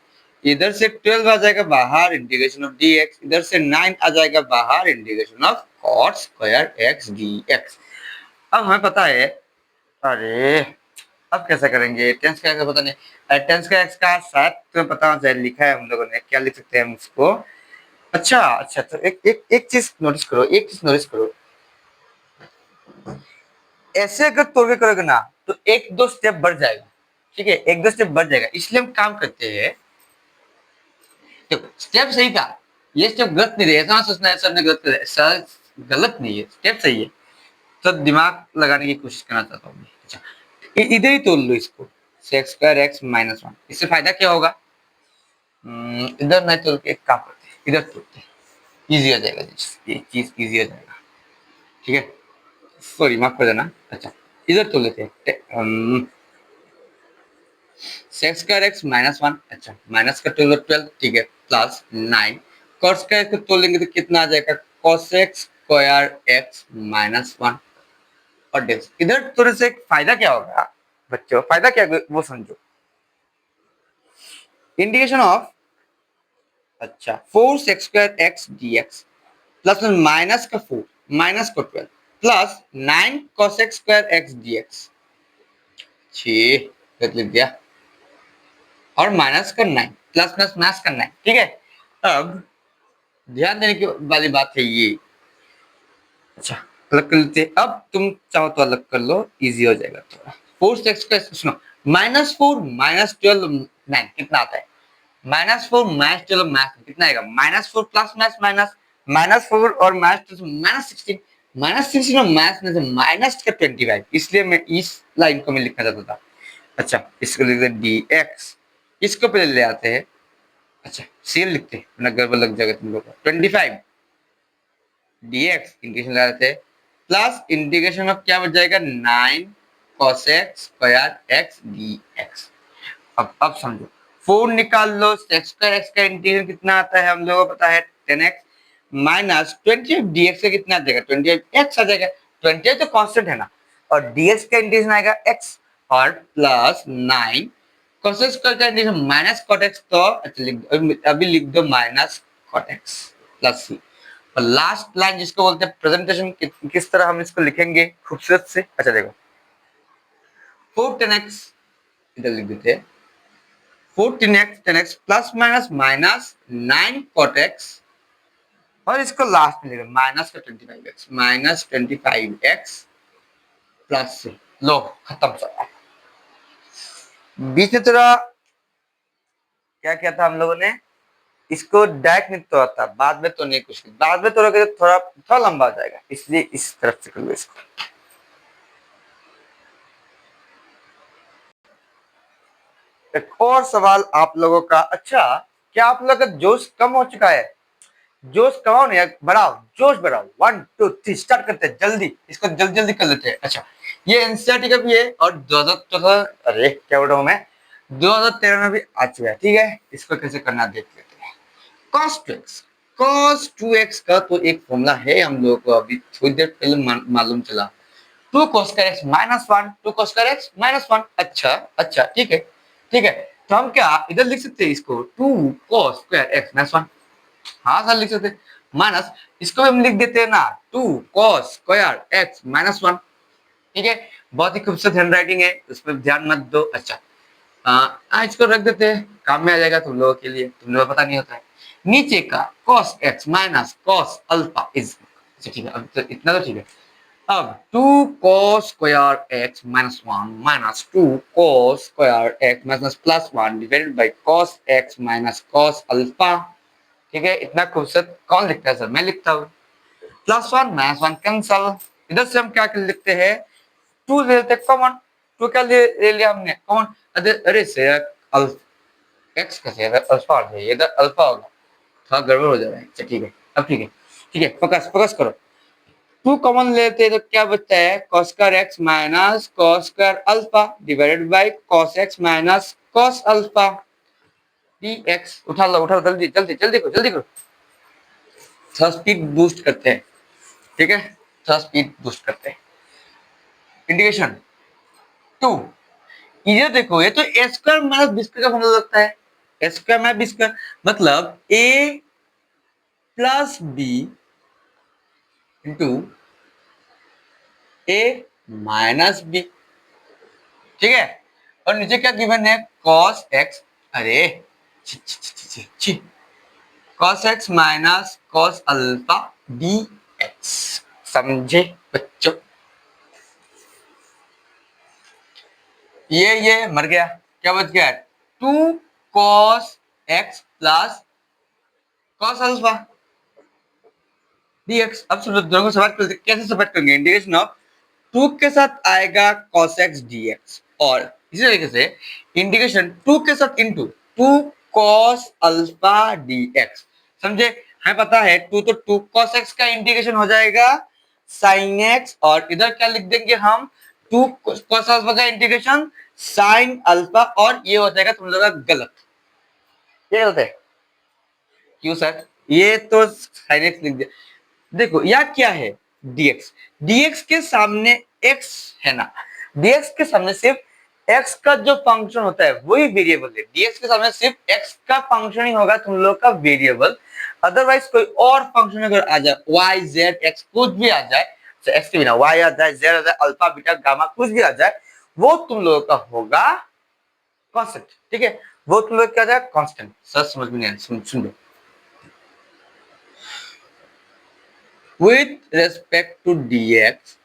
इधर से 12 आ जाएगा बाहर, इंटीग्रेशन ऑफ dx, इधर से 9 आ जाएगा बाहर, integration of cot square x dx। अब हमें पता है, अरे अब कैसे करेंगे, टेंस का एक्स पता नहीं, टेंस का एक्स का शायद तुम्हें पता होना चाहिए, लिखा है हम लोगों ने, क्या लिख सकते हैं हम इसको। अच्छा अच्छा, तो एक एक एक चीज नोटिस करो, एक चीज नोटिस करो, ऐसे अगर तोड़ के करोगे ना तो एक दो स्टेप बढ़ जाएगा, ठीक है, एक दो स्टेप बढ़ जाएगा, इसलिए हम काम करते हैं, तो स्टेप सही था, ये स्टेप गलत नहीं है, ऐसा सोचना है सर ने गलत कर, सर गलत नहीं है, स्टेप सही है, तो दिमाग लगाने की कोशिश करना चाहता हूँ। अच्छा इधर ही तोड़ लो इसको, सेक्स स्क्वायर एक्स माइनस 1, इससे फायदा क्या होगा, इधर नहीं तोड़ के एक काम करते हैं, इधर तोड़ते हैं, इजी हो जाएगा, ये चीज इजी हो जाएगा, ठीक है, सॉरी माफ कर देना। अच्छा इधर तोड़ लेते हैं, सेक्स स्क्वायर एक्स माइनस 1, अच्छा माइनस का 12, ठीक है, प्लस 9 कॉस स्क्वायर को तोड़ लेंगे तो कितना आ जाएगा, cosec स्क्वायर एक्स माइनस 1 और डेक्स। इधर तोड़ने से एक फायदा क्या होगा बच्चों, फायदा क्या वो समझो, इंटीग्रेशन ऑफ अच्छा 4 sec² x dx प्लस में माइनस का 4 माइनस का 12 प्लस 9 cos² x dx। लिख दिया और माइनस का 9 प्लस प्लस माइनस का 9। ठीक है, अब ध्यान देने की वाली बात है ये। अच्छा अलग कर लेते, अब तुम चाहो तो अलग कर लो, इजी हो जाएगा थोड़ा। 4 सुनो, -4 -12 9 कितना आता है? -4 -12 माइनस कितना आएगा? -4 प्लस माइनस माइनस -4 और -16 -16 और माइनस का 25, इसलिए मैं इस लाइन को मैं लिखना चाहता था। अच्छा इसको लिखते हैं dx, इसको पहले ले आते हैं। अच्छा सील लिखते हैं ना, गड़बड़ लग जाएगा तुम लोग को। 25 dx इंटीग्रेशन लगाते हैं प्लस इंटीग्रेशन में क्या बच जाएगा? 9 cos² x dx। अब समझो, 4 निकाल लो, sec² x का इंटीग्रेशन कितना आता है हम लोगों को पता है 10x माइनस 20 dx का कितना आ जाएगा? 20x आ जाएगा। 20 तो कांस्टेंट है ना, और dx का इंटीग्रेशन आएगा x और प्लस 9 cos² का इंटीग्रेशन माइनस cot x, तो अच्छा अभी लिख दो minus cot x plus c। और लास्ट लाइन जिसको बोलते हैं प्रेजेंटेशन, किस तरह हम इसको लिखेंगे खूबसूरत से। अच्छा देखो 4 10x इधर लिख देते हैं, 4 10x plus minus minus 9 cot x और इसको लास्ट में लिखा माइनस का 25x माइनस 25x प्लस से। लो खत्म सब। बीच में थोड़ा क्या किया था हम लोगों ने, इसको डायरेक्ट नहीं तोड़ा था, बाद में तो नहीं, कुछ बाद में तोड़ोगे तो थोड़ा थोड़ा लंबा हो जाएगा, इसलिए इस तरफ से कर लो इसको। एक और सवाल आप लोगों का, अच्छा क्या आप लोगों का जोश कम हो चुका है? जोश कमाओ ना यार, बढ़ाओ जोश बढ़ाओ। 1 2 3 स्टार्ट करते हैं, जल्दी इसको जल्दी जल्दी कर लेते हैं। अच्छा ये एनसीईआरटी का भी है और 2014, अरे क्या बोल रहा हूँ मैं, 2013 में भी आ चुका है। ठीक है, इसको कैसे करना देख लेते हैं। cos 2x का तो एक फॉर्मूला है हम लोगों को, अभी थोड़ी देर पहले मालूम चला। 2 cos² x -1 2 cos² x -1। अच्छा अच्छा ठीक है ठीक है, तो हम क्या इधर लिख सकते हैं इसको 2 cos² x -1। हाँ सर लिख सकते हैं, माइनस इसको भी हम लिख देते हैं ना 2 cos² x -1। ठीक है, बहुत ही खूबसूरत हैंड राइटिंग है, उसमें ध्यान मत दो। अच्छा इसको रख देते हैं, काम में आ जाएगा तुम लोगों के लिए, तुम लोगों को पता नहीं होता है। नीचे का cos x minus cos alpha is, ठीक है अब तो इतना तो ठीक है। अब 2 cos² x -1 minus 2 cos² x minus plus 1 divided by cos x minus cos alpha. ठीक है, इतना खूबसूरत कौन लिखता है सर? मैं लिखता हूँ। +1 -1 कैंसल, इधर से हम क्या कर लिखते हैं 2 ले लेते कॉमन। 2 क्या ले लिया हमने कॉमन, अरे सर x कैसे अल्फा आ जाए, इधर अल्फा होगा, थोड़ा गड़बड़ हो जा रहा है। अच्छा ठीक है, अब ठीक है फोकस करो। 2 कॉमन लेते हैं तो क्या बचता है cos² x minus cos² alpha divided by cos x minus cos alpha dx। उठा लो जल्दी जल्दी जल्दी करो। थोड़ा स्पीड बूस्ट करते हैं, ठीक है थोड़ा स्पीड बूस्ट करते हैं। इंटीग्रेशन 2, ये देखो ये तो a² माइनस b² का फॉर्मूला लगता है। a² माइनस b² मतलब a plus b into a minus b। ठीक है, और नीचे क्या गिवन है cos x, अरे cos x minus cos alpha dx। समझे बच्चों? ये मर गया, क्या बच गया 2 cos x plus cos alpha dx। अब सुनो दोनों को सेपरेट करते, कैसे सेपरेट करेंगे? इंटीग्रेशन ऑफ 2 के साथ आएगा cos x dx और इसी तरीके से इंटीग्रेशन 2 के साथ इनटू 2 cos अल्फा dx। समझे? हमें पता है 2 तो 2 cos x का इंटीग्रेशन हो जाएगा sin x और इधर क्या लिख देंगे हम 2 cos अल्फा का इंटीग्रेशन sin अल्फा, और ये हो जाएगा तुम लोग का गलत। ये गलत है क्यों सर? ये तो sin x लिख दिया। देखो यह क्या है dx, dx के सामने x है ना, dx के सामने सिर्फ एक्स का जो फंक्शन होता है वही वेरिएबल है। डीएक्स के सामने सिर्फ एक्स का फंक्शन ही होगा तुम लोग का वेरिएबल। अदरवाइज कोई और फंक्शन अगर आ जाए, वाई जेड एक्स कुछ भी आ जाए, एक्स के बिना वाई आ जाए, जेड आ जाए, अल्फा बीटा गामा कुछ भी आ जाए, वो तुम लोगों का होगा कांस्टेंट। ठीक है, वो तुम लोग क्या जाए कांस्टेंट। सर समझ में नहीं आया, सुन लो। with respect to dx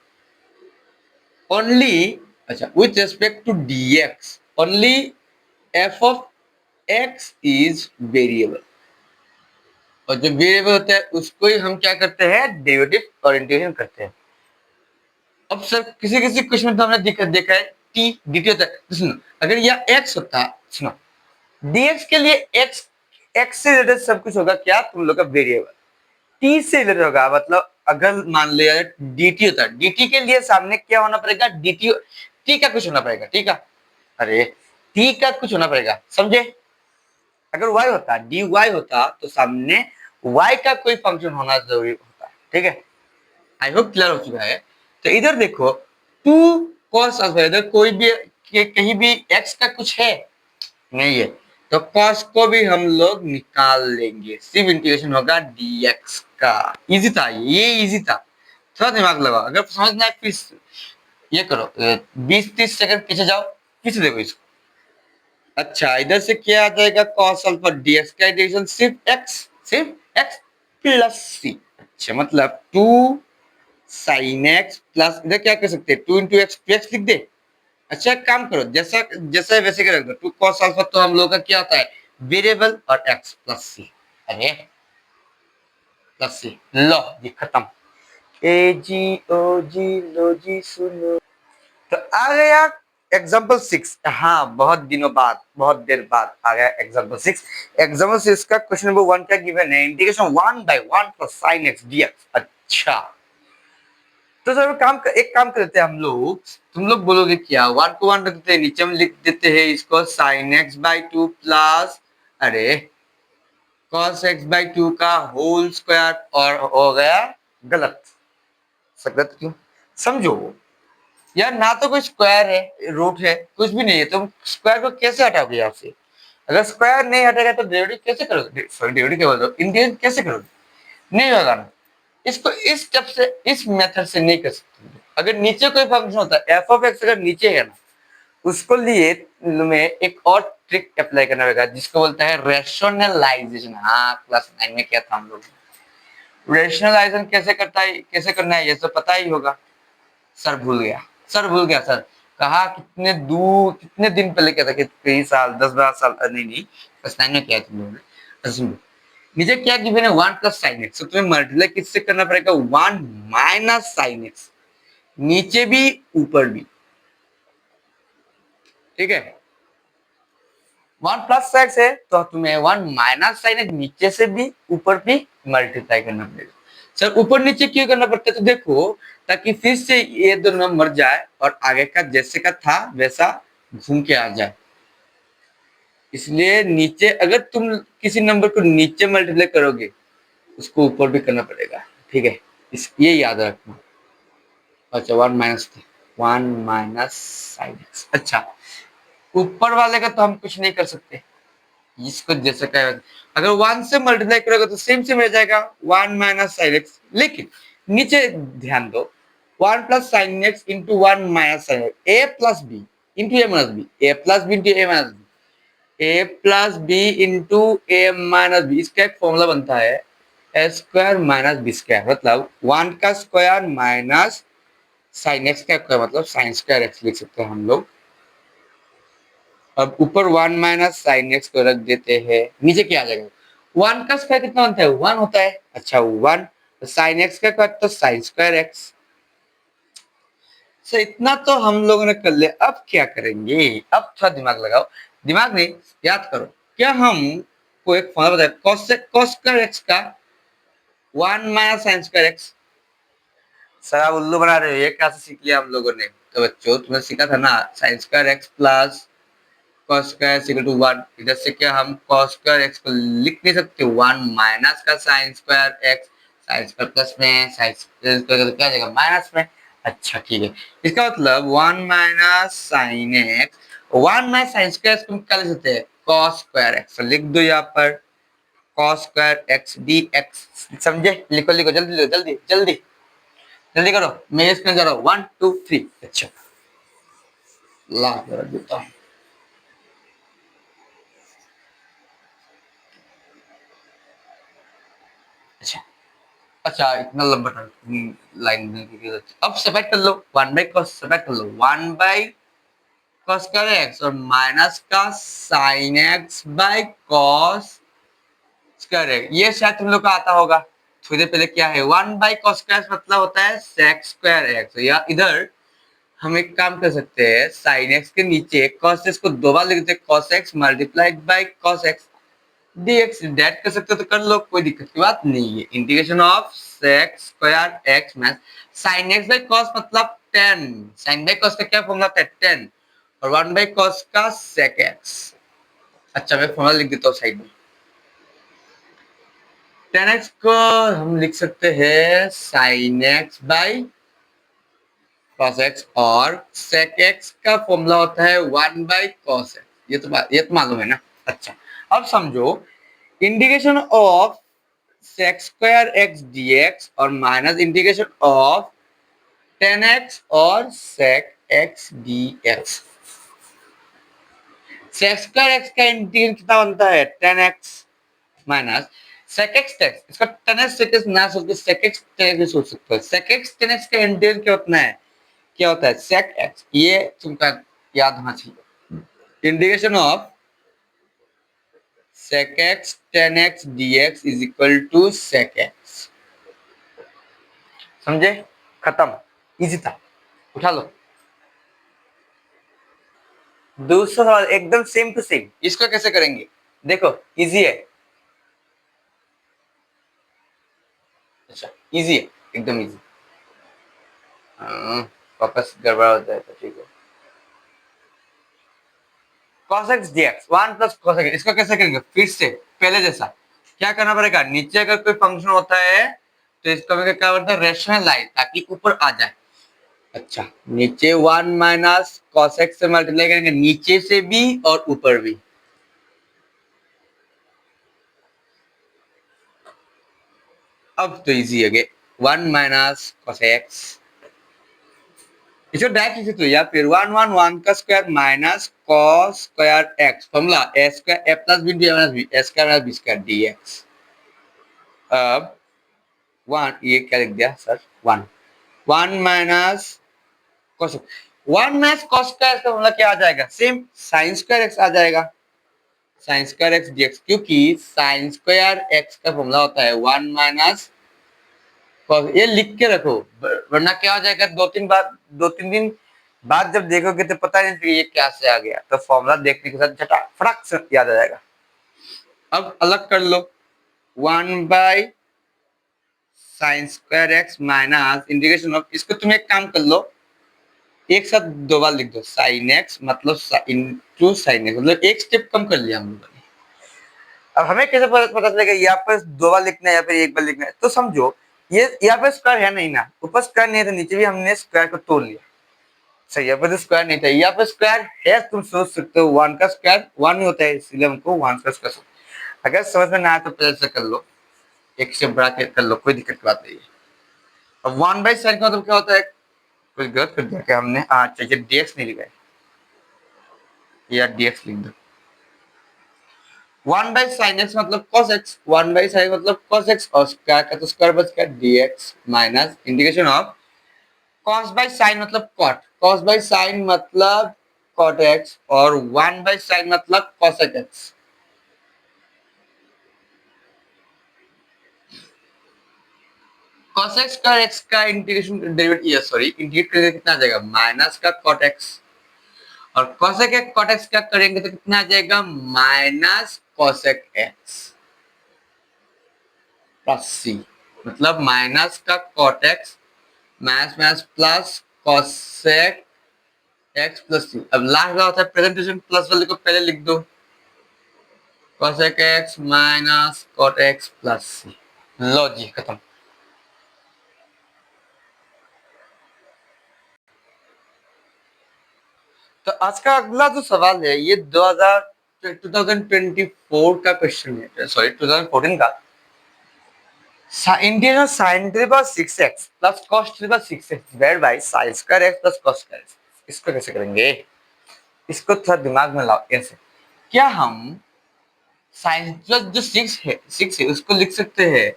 only, अच्छा, with respect to dx only f of x is variable। और जो वेरिएबल होता है उसको ही हम क्या करते हैं, डेरिवेटिव ओरिएंटेशन करते हैं। अब सर किसी किसी क्वेश्चन में तो हमने देखा है टी dt होता है, तो सुनो, अगर यह x होता, सुनो, dx के लिए x से रिलेटेड सब कुछ होगा क्या, तुम लोग का वेरिएबल। टी से रिलेटेड होगा, मतलब अगर मान लिया dt होता है, dt के लिए सामने क्या होना पड़ेगा, dt टी का कुछ होना पड़ेगा। ठीक है, अरे टी का कुछ होना पड़ेगा, समझे। अगर y होता, dy होता, तो सामने y का कोई फंक्शन होना जरूरी होता। ठीक है, आई होप क्लियर हो चुका है। तो इधर देखो, टू कॉस अल्फा, इधर कोई भी कहीं भी x का कुछ है नहीं है, तो कॉस को भी हम लोग निकाल लेंगे, सिर्फ इंटीग्रेशन होगा dx का। इजी था ये, इजी था, थोड़ा दिमाग लगाओ। अगर समझना है फिर ये करो, 20-30 सेकंड पीछे जाओ, पीछे देखो इसको। अच्छा, इधर से क्या आ जाएगा, कॉस अल्फा dx का इंटीग्रेशन सिर्फ x प्लस सी। अच्छा, मतलब 2 साइन एक्स प्लस, इधर क्या कर सकते हैं, 2 इंटू एक्स, 2x लिख दे। अच्छा, एक काम करो, जैसा जैसा वैसे कर रख दो, 2 cos अल्फा तो हम लोग का क्या होता है, वेरिएबल, और x प्लस सी। अरे प्लस सी, लो ये खत्म। ए जी ओ जी लो जी सुनो। तो आ गया एग्जाम्पल 6। हाँ, बहुत दिनों बाद, बहुत देर बाद आ गया एग्जाम्पल 6। एग्जाम्पल 6 का क्वेश्चन नंबर 1 क्या गिवन है, integration 1/1 plus sine x d x. अच्छा, तो सर एक काम करते हैं हम लोग, तुम लोग बोलोगे क्या, 1 को 1 रख देते हैं, नीचे में लिख देते हैं इसको साइन एक्स बाई 2 प्लस, अरे कॉस एक्स बाई 2 का होल स्क्वायर, और हो गया गलत। गलत क्यों, समझो यार, ना तो कोई स्क्वायर है, रूट है, कुछ भी नहीं है, तुम स्क्वायर को कैसे हटाओगे यहाँ से। अगर स्क्वायर नहीं हटेगा तो डेरिवेटिव कैसे करोगे, सॉरी डेरिवेटिव क्या बोल रहे हो, इंटीग्रेट कैसे करोगे, नहीं होगा ना। इसको इस स्टेप से, इस मेथड से नहीं कर सकते। अगर नीचे कोई फंक्शन होता है, एफ ऑफ एक्स अगर नीचे है ना, उसको लिए में एक और ट्रिक अप्लाई करना पड़ेगा, जिसको बोलते हैं रेशनलाइजेशन। हाँ, क्लास 9 में क्या था हम लोग, रेशनलाइजेशन कैसे करता है, कैसे करना है, ये तो पता ही होगा। सर भूल गया, सर भूल गया सर, कहा कितने दूर, कितने दिन पहले क्या था, कि कई साल, 10-12 साल, नहीं नहीं, क्लास 9 में क्या तुम लोगों ने। नीचे क्या गिवन है, 1 प्लस साइन एक्स, तो तुम्हें मल्टीप्लाई किससे करना पड़ेगा, 1 माइनस साइन एक्स, नीचे भी ऊपर भी। ठीक है, 1 प्लस साइन एक्स है तो तुम्हें 1 माइनस साइन एक्स नीचे से भी ऊपर भी मल्टीप्लाई करना पड़ेगा। सर ऊपर नीचे क्यों करना पड़ता है, तो देखो, ताकि फिर से ये दोनों मर जाए और आगे का जैसे का था वैसा घूम के आ जाए। इसलिए नीचे, अगर तुम किसी नंबर को नीचे मल्टीप्लाई करोगे, उसको ऊपर भी करना पड़ेगा। ठीक है, ये याद रखना। अच्छा, 1 माइनस साइन एक्स। अच्छा, ऊपर वाले का तो हम कुछ नहीं कर सकते, इसको जैसे कहेगा, अगर 1 से मल्टीप्लाई करोगे तो सेम सेम रह जाएगा, 1 माइनस साइन एक्स। लेकिन नीचे ध्यान दो, 1 plus sine x into 1 minus sine x, A plus B into A minus B, A plus B into A minus B, A plus B into A minus B. इसका एक formula बनता है A square minus B square, मतलब 1 का square minus sine x का square, मतलब sine square x लिख सकते हैं हम लोग। अब ऊपर 1 माइनस साइन एक्स को रख देते हैं, नीचे क्या आ जाएगा, 1 का स्क्वायर कितना बनता है, 1 होता है। अच्छा, 1 साइन एक्स का स्क्वायर तो साइन स्क्वायर एक्स। इतना तो हम लोगों ने कर लिया, अब क्या करेंगे, अब थोड़ा दिमाग लगाओ, दिमाग नहीं, याद करो। क्या हम को एक फॉर्मूला बताया, cos स्क्वायर एक्स का 1 minus sign square x. Sir आप उल्लू बना रहे हो, ये कैसे सीख लिया हम लोगों ने, तो बच्चों तुम्हें सीखा था ना, sine square x plus cos square equal to 1। इधर से क्या हम cos स्क्वायर एक्स को लिख नहीं सकते, 1 माइनस का sign square x, sine square plus में, साइन स्क्वायर तो क्या आ जाएगा माइनस में। अच्छा ठीक है, इसका मतलब 1 minus sine x one minus sine square को हम क्या लिख सकते हैं, कॉस स्क्वायर एक्स। लिख दो यहाँ पर cos square x d x. समझे, लिखो लिखो जल्दी लिखो, जल्दी जल्दी जल्दी करो, मैं इसमें जा रहा हूँ 1 2 3। अच्छा ला कर देता हूँ। अच्छा अच्छा इतना लंबा लाइन में अब सेपरेट कर लो, 1 बाई कॉस सेपरेट कर लो, 1 बाई कॉस स्क्वायर एक्स और माइनस का sine x by cos square x. ये शायद तुम लोग का आता होगा। थोड़ी देर पहले क्या है, 1 बाई कॉस स्क्वायर मतलब होता है सेक स्क्वायर एक्स, या इधर हम एक काम कर सकते हैं, साइन एक्स के नीचे कॉस एक्स को दो बार लिख देते हैं, cos x multiplied by cos x dx डेट कर सकते हो तो कर लो, कोई दिक्कत की बात नहीं है। Integration of sec square x minus sin x by cos मतलब 10, sin बाई cos का क्या फॉर्मूला था 10 और 1 बाई cos का sec x। अच्छा मैं फॉर्मूला लिख देता हूँ साइड में। 10x को हम लिख सकते हैं sin x by cos x और sec x का फॉर्मूला होता है 1 बाई cos x। ये तो मालूम है ना। अच्छा अब समझो integration of sec square x dx और माइनस इंटीग्रेशन ऑफ 10x और sec x dx। sec square x का इंटीग्रेशन कितना बनता है 10x minus sec x 10x। इसका 10x sec x ना सोच के sec x 10x भी सोच सकते हो। sec x 10x का इंटीग्रेशन क्या होता है, क्या होता है sec x, ये तुमका याद होना चाहिए। Integration of sec x 10x dx is equal to sec x। समझे, खत्म, इजी था, उठा लो। दूसरा सवाल एकदम सेम टू सेम, इसको कैसे करेंगे देखो, इजी है। अच्छा इजी है, एकदम इजी। वापस गड़बड़ हो जाए तो ठीक है। cos x dx 1 plus cos x, इसको कैसे करेंगे, फिर से पहले जैसा क्या करना पड़ेगा, नीचे अगर कोई फंक्शन होता है तो इसको हमें क्या करना है, रेशनलाइज, ताकि ऊपर आ जाए। अच्छा नीचे 1 माइनस cos x से मल्टीप्लाई करेंगे, नीचे से भी और ऊपर भी। अब तो इजी है, 1 माइनस cos x, इसे डायरेक्ट लिख सकते हो, या फिर 1 1 1 का square minus cos square x, formula A square A plus B minus B, A square minus B square dx. अब 1 ये क्या लिख दिया सर, 1 1 minus cos, 1 minus cos square का फॉर्मूला क्या आ जाएगा, सेम साइन स्क्वायर एक्स आ जाएगा, साइन स्क्वायर एक्स डीएक्स, क्योंकि साइन स्क्वायर एक्स का फॉर्मूला होता है 1 माइनस, ये लिख के रखो वरना क्या हो जाएगा, दो तीन दिन बाद जब देखोगे तो पता नहीं कि ये क्या से आ गया, तो फॉर्मूला देखने के साथ झटा फटक से याद आ जाएगा। अब अलग कर लो, 1 by sine square x minus integration of, इसको तुम एक काम कर लो, एक साथ दो बार लिख दो, साइन एक्स मतलब इनटू साइन एक्स, मतलब एक स्टेप कम कर लिया हम लोगों ने। अब हमें कैसे पता चलेगा यहाँ पर दो बार लिखना है या फिर एक बार लिखना है, तो समझो ये यहाँ पे स्क्वायर है नहीं ना, ऊपर स्क्वायर नहीं है तो नीचे भी हमने स्क्वायर को तोड़ लिया। सही है, पर स्क्वायर नहीं था, यहाँ पे स्क्वायर है, तुम सोच सकते हो 1 का स्क्वायर 1 ही होता है, इसलिए हमको 1 का स्क्वायर। अगर समझ में ना आए तो पहले से कर लो, एक से बढ़ा के कर लो, कोई दिक्कत की बात नहीं है। अब 1 बाई साइन का मतलब क्या होता है, कुछ गलत कर दिया क्या हमने, अच्छा ये dx नहीं लिखा है, या dx लिख दो। 1 बाई साइन एक्स मतलब cos x, 1 बाई साइन मतलब cos x और स्क्वायर का तो स्क्वायर बच गया dx minus integration of cos by sine मतलब cos बाई साइन मतलब cot x और 1 बाई साइन मतलब cosec x। cos x का x का इंटीग्रेशन डेरिवेटिव, सॉरी इंटीग्रेट करेंगे कितना आ जाएगा, माइनस का cot x और cosec x cot x क्या करेंगे तो कितना आ जाएगा, minus cosec x plus c, मतलब माइनस का cot x minus minus plus cosec x plus c। अब लास्ट का होता है प्रेजेंटेशन, प्लस वाले को पहले लिख दो, cosec x minus cot x plus c। लो जी खत्म। तो आज का अगला जो सवाल है ये 2024 का क्वेश्चन है, सॉरी 2014 का। Integral sin to the power 6x plus cos to the power 6x divide by sin square x plus cos square x। इसको कैसे करेंगे, इसको थोड़ा दिमाग में लाओ। ऐसे क्या हम sin प्लस जो 6 है उसको लिख सकते हैं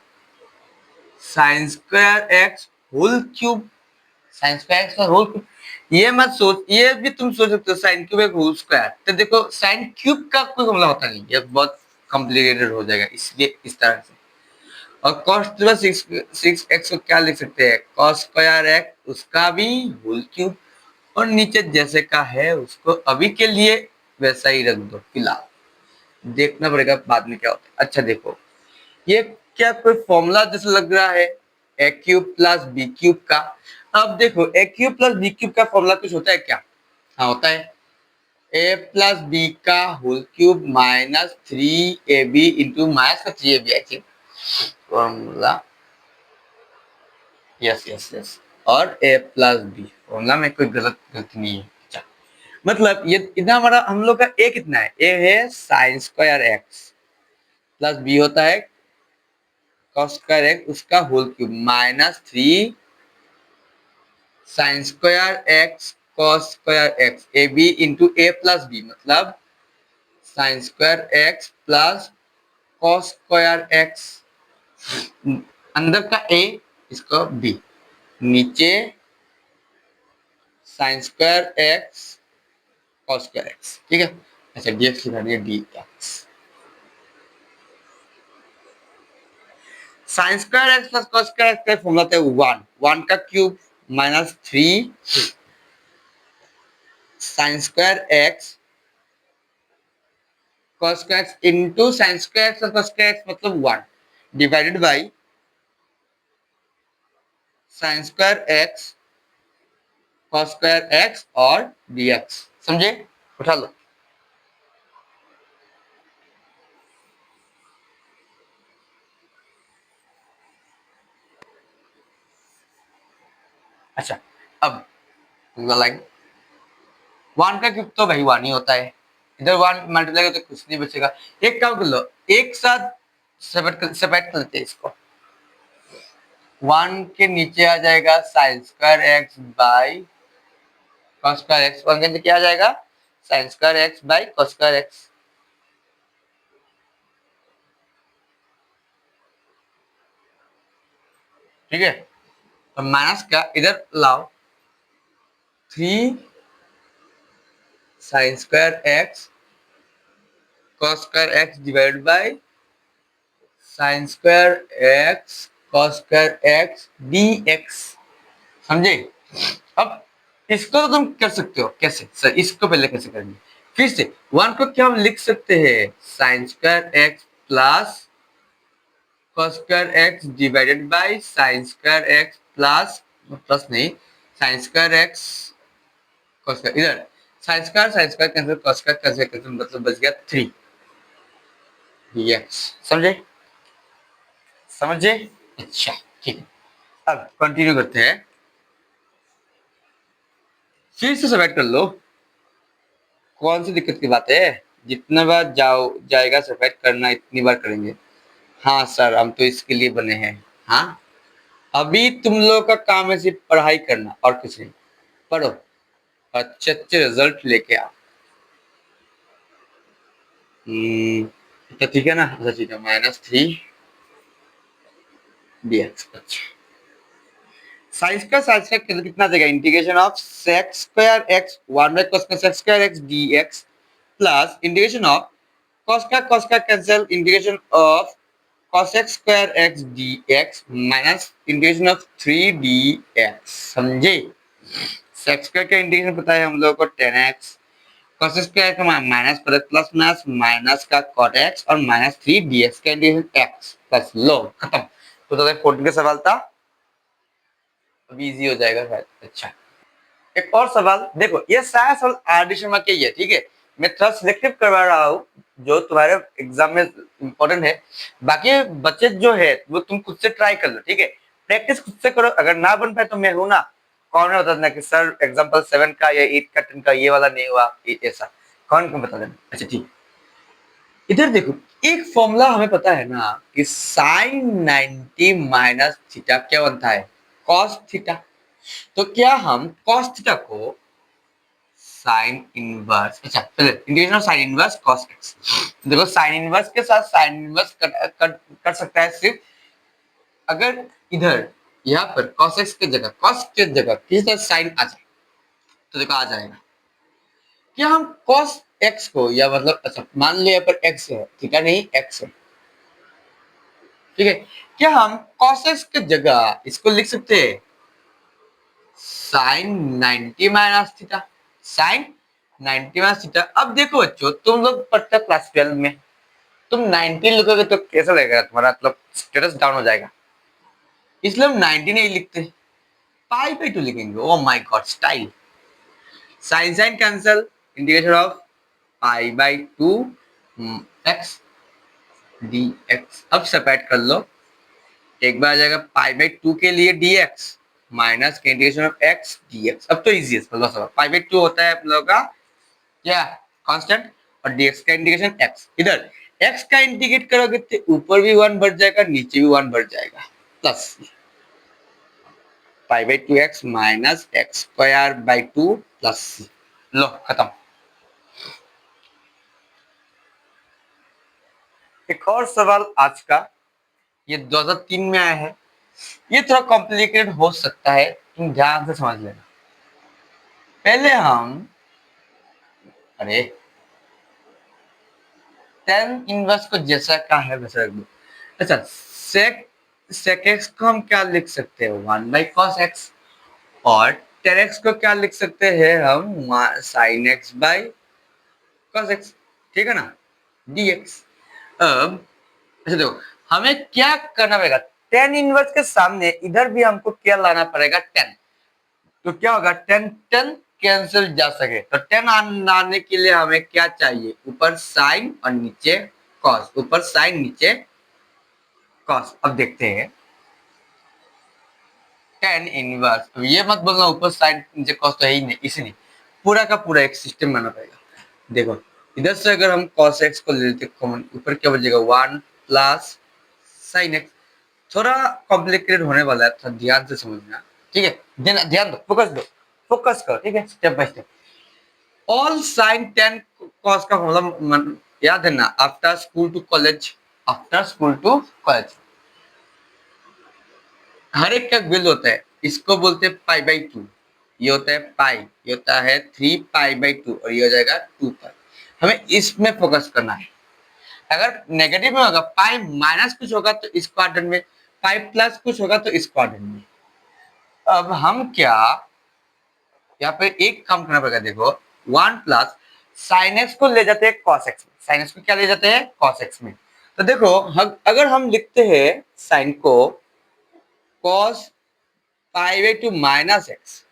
sin square x whole cube, sin square x का होल क्यूब। ये मत सोच, ये भी तुम सोच सकते हो sin क्यूब एक होल स्क्वायर। तो देखो sin क्यूब का कोई मामला होता नहीं, ये बहुत कॉम्प्लिकेटेड हो जाएगा, इसलिए इस तरह से। और cos टू द 6x को क्या लिख सकते हैं, cos स्क्वायर x उसका भी होल क्यूब, और नीचे जैसे का है उसको अभी के लिए वैसा ही रख दो, फिलहाल देखना पड़ेगा बाद में क्या होता है। अच्छा देखो, ये क्या कोई फॉर्मूला जैसा लग रहा है, a cube plus b cube का। अब देखो a cube plus b cube का फॉर्मूला कुछ होता है क्या, हाँ होता है, ए प्लस बी का whole cube minus 3ab into minus का 3ab, I think formula, yes yes yes, और ए प्लस बी फॉर्मूला में कोई गलती नहीं है। अच्छा मतलब ये इतना हमारा हम लोग का ए कितना है, ए है sine square x plus B होता है cos स्क्वायर एक्स उसका whole cube minus 3 sine square x cos square x A B into A plus B, मतलब sine square x plus cos square x, अंदर का A इसको B, नीचे sine square x cos square x, ठीक है। अच्छा dx लिखा दिया dx, sine square x plus cos square x का फॉर्मूला था 1 का cube minus 3 sine square x cos square x into sine square x plus cos square x मतलब 1 divided by sine square x cos square x और dx, समझे, उठा लो। अच्छा अब line 1 का क्यूब तो भाई 1 ही होता है, इधर 1 मल्टीप्लाई तो कुछ नहीं बचेगा। एक काम कर लो, एक साथ सेपरेट कर लेते हैं इसको, 1 के नीचे आ जाएगा sine square x by cos square x, 1 के नीचे क्या आ जाएगा sine square x by cos square x, ठीक है। तो माइनस का इधर लाओ 3 sine square x cos square x divided by sine square x cos square x dx, समझे। अब इसको तो तुम कर सकते हो, कैसे सर, इसको पहले कैसे करेंगे, फिर से 1 को क्या हम लिख सकते हैं sine square x plus cos square x divided by sine square x plus plus नहीं sine square x cos square, इधर sine square cancel cos square cancel मतलब बच गया 3 dx, समझे समझे। अच्छा ठीक है, अब कंटिन्यू करते हैं, फिर से सेलेक्ट कर लो, कौन सी दिक्कत की बात है, जितना बार जाएगा सेलेक्ट करना इतनी बार करेंगे। हाँ सर हम तो इसके लिए बने हैं, हाँ अभी तुम लोगों का काम है सिर्फ पढ़ाई करना और कुछ नहीं, पढ़ो अच्छे अच्छे रिजल्ट लेके आओ। तो ठीक है ना, अच्छा ठीक है, -3 dx। अच्छा साइंस का कितना देगा, integration of sec square x 1 by cos sec square x dx plus integration of cos का cancel integration of cos x square x dx minus integration of 3dx, समझे। सेक्स स्क्वायर का integration पता है हम लोगों को 10x, cos स्क्वायर का minus plus minus minus का cot x और माइनस 3dx का इंटीग्रेशन x प्लस, लो खत्म। 2014 का सवाल था, अभी इजी हो जाएगा शायद। अच्छा एक और सवाल देखो, ये सारा सवाल आर.डी. शर्मा के ही है, ठीक है, मैं थोड़ा सिलेक्टिव करवा रहा हूँ जो तुम्हारे एग्जाम में इंपॉर्टेंट है, बाकी बच्चे जो है वो तुम खुद से ट्राई कर लो, ठीक है, प्रैक्टिस खुद से करो, अगर ना बन पाए तो मैं हूं ना, कौन होता ना कि सर एग्जांपल 7 का या 8 का 10 का ये वाला नहीं हुआ, ऐसा कौन बता देना। अच्छा ठीक, इधर देखो एक फॉर्मूला हमें पता है ना कि साइन 90 माइनस थीटा क्या बनता है, कॉस थीटा। तो क्या हम कॉस थीटा को साइन इनवर्स, अच्छा पहले integration of sine inverse cos x, देखो साइन इनवर्स के साथ साइन इनवर्स कर सकता है सिर्फ अगर इधर यहाँ पर cos x की जगह cos की जगह किसी तरह साइन आ जाए, तो देखो आ जाएगा। क्या हम cos x को या मतलब अच्छा मान लो यहाँ पर x है, ठीक है, नहीं x है, ठीक है, क्या हम cos x की जगह इसको लिख सकते हैं sine 90 minus theta, sine 90 minus theta. अब देखो बच्चों तुम लोग पढ़ते हो क्लास 12 में, तुम 90 लिखोगे तो कैसा लगेगा तुम्हारा, मतलब स्टेटस डाउन हो जाएगा, इसलिए हम 90 नहीं लिखते, पाई बाई 2 लिखेंगे। Oh my god style, sine sine cancel, integration of pi by 2 x d x. अब सेपरेट कर लो, एक बार आ जाएगा पाई बाई 2 के लिए dx माइनस के इंटीग्रेशन ऑफ x dx। अब तो इजी है, मतलब सब पाई बाई 2 होता है आप लोगों का क्या कांस्टेंट, और dx का इंटीग्रेशन x, इधर x का इंटीग्रेट करोगे तो ऊपर भी 1 बढ़ जाएगा नीचे भी 1 बढ़ जाएगा, plus pi by 2x minus x square by 2 plus c। लो खत्म। एक और सवाल आज का, ये 2003 में आया है, ये थोड़ा कॉम्प्लिकेटेड हो सकता है, तुम ध्यान से समझ लेना। पहले हम अरे टेन इनवर्स को जैसा का है वैसा रख दो। अच्छा सेक सेक एक्स को हम क्या लिख सकते हैं, 1 बाई कॉस एक्स, और टेन एक्स को क्या लिख सकते हैं हम sine x by cos x, ठीक है ना, dx। अब अच्छा देखो हमें क्या करना पड़ेगा, टेन इनवर्स के सामने इधर भी हमको क्या लाना पड़ेगा, टेन। तो क्या होगा, टेन टेन कैंसिल जा सके, तो टेन आने के लिए हमें क्या चाहिए, ऊपर साइन और नीचे कॉस, ऊपर साइन नीचे कॉस। अब देखते हैं टेन इनवर्स, अब ये मत बोलना ऊपर साइन नीचे कॉस तो है ही नहीं, इसी नहीं पूरा का पूरा एक सिस्टम बनाना पड़ेगा। देखो इधर से अगर हम cos x को ले लेते कॉमन, ऊपर क्या बचेगा 1 प्लस साइन एक्स। थोड़ा कॉम्प्लिकेटेड होने वाला है, थोड़ा ध्यान से समझना, ठीक है, ध्यान दो, फोकस करो, ठीक है, step by step. All sine tan cos का फॉर्मूला याद है ना, after school to college, after school to college हर एक का बिल होता है, इसको बोलते हैं पाई बाई 2, ये होता है पाई, ये होता है 3 पाई बाई 2, और ये हो जाएगा 2 पाई। हमें इसमें फोकस करना है। अगर नेगेटिव में होगा पाई माइनस कुछ होगा तो इस क्वाड्रेंट में, पाई प्लस कुछ होगा तो इस क्वाड्रेंट में। अब हम क्या यहाँ पे एक काम करना पड़ेगा, देखो 1 प्लस साइन एक्स को ले जाते हैं कॉस एक्स में, साइन एक्स को क्या ले जाते हैं कॉस एक्स में। तो देखो अगर हम लिखते हैं साइन को cos pi by 2 minus x,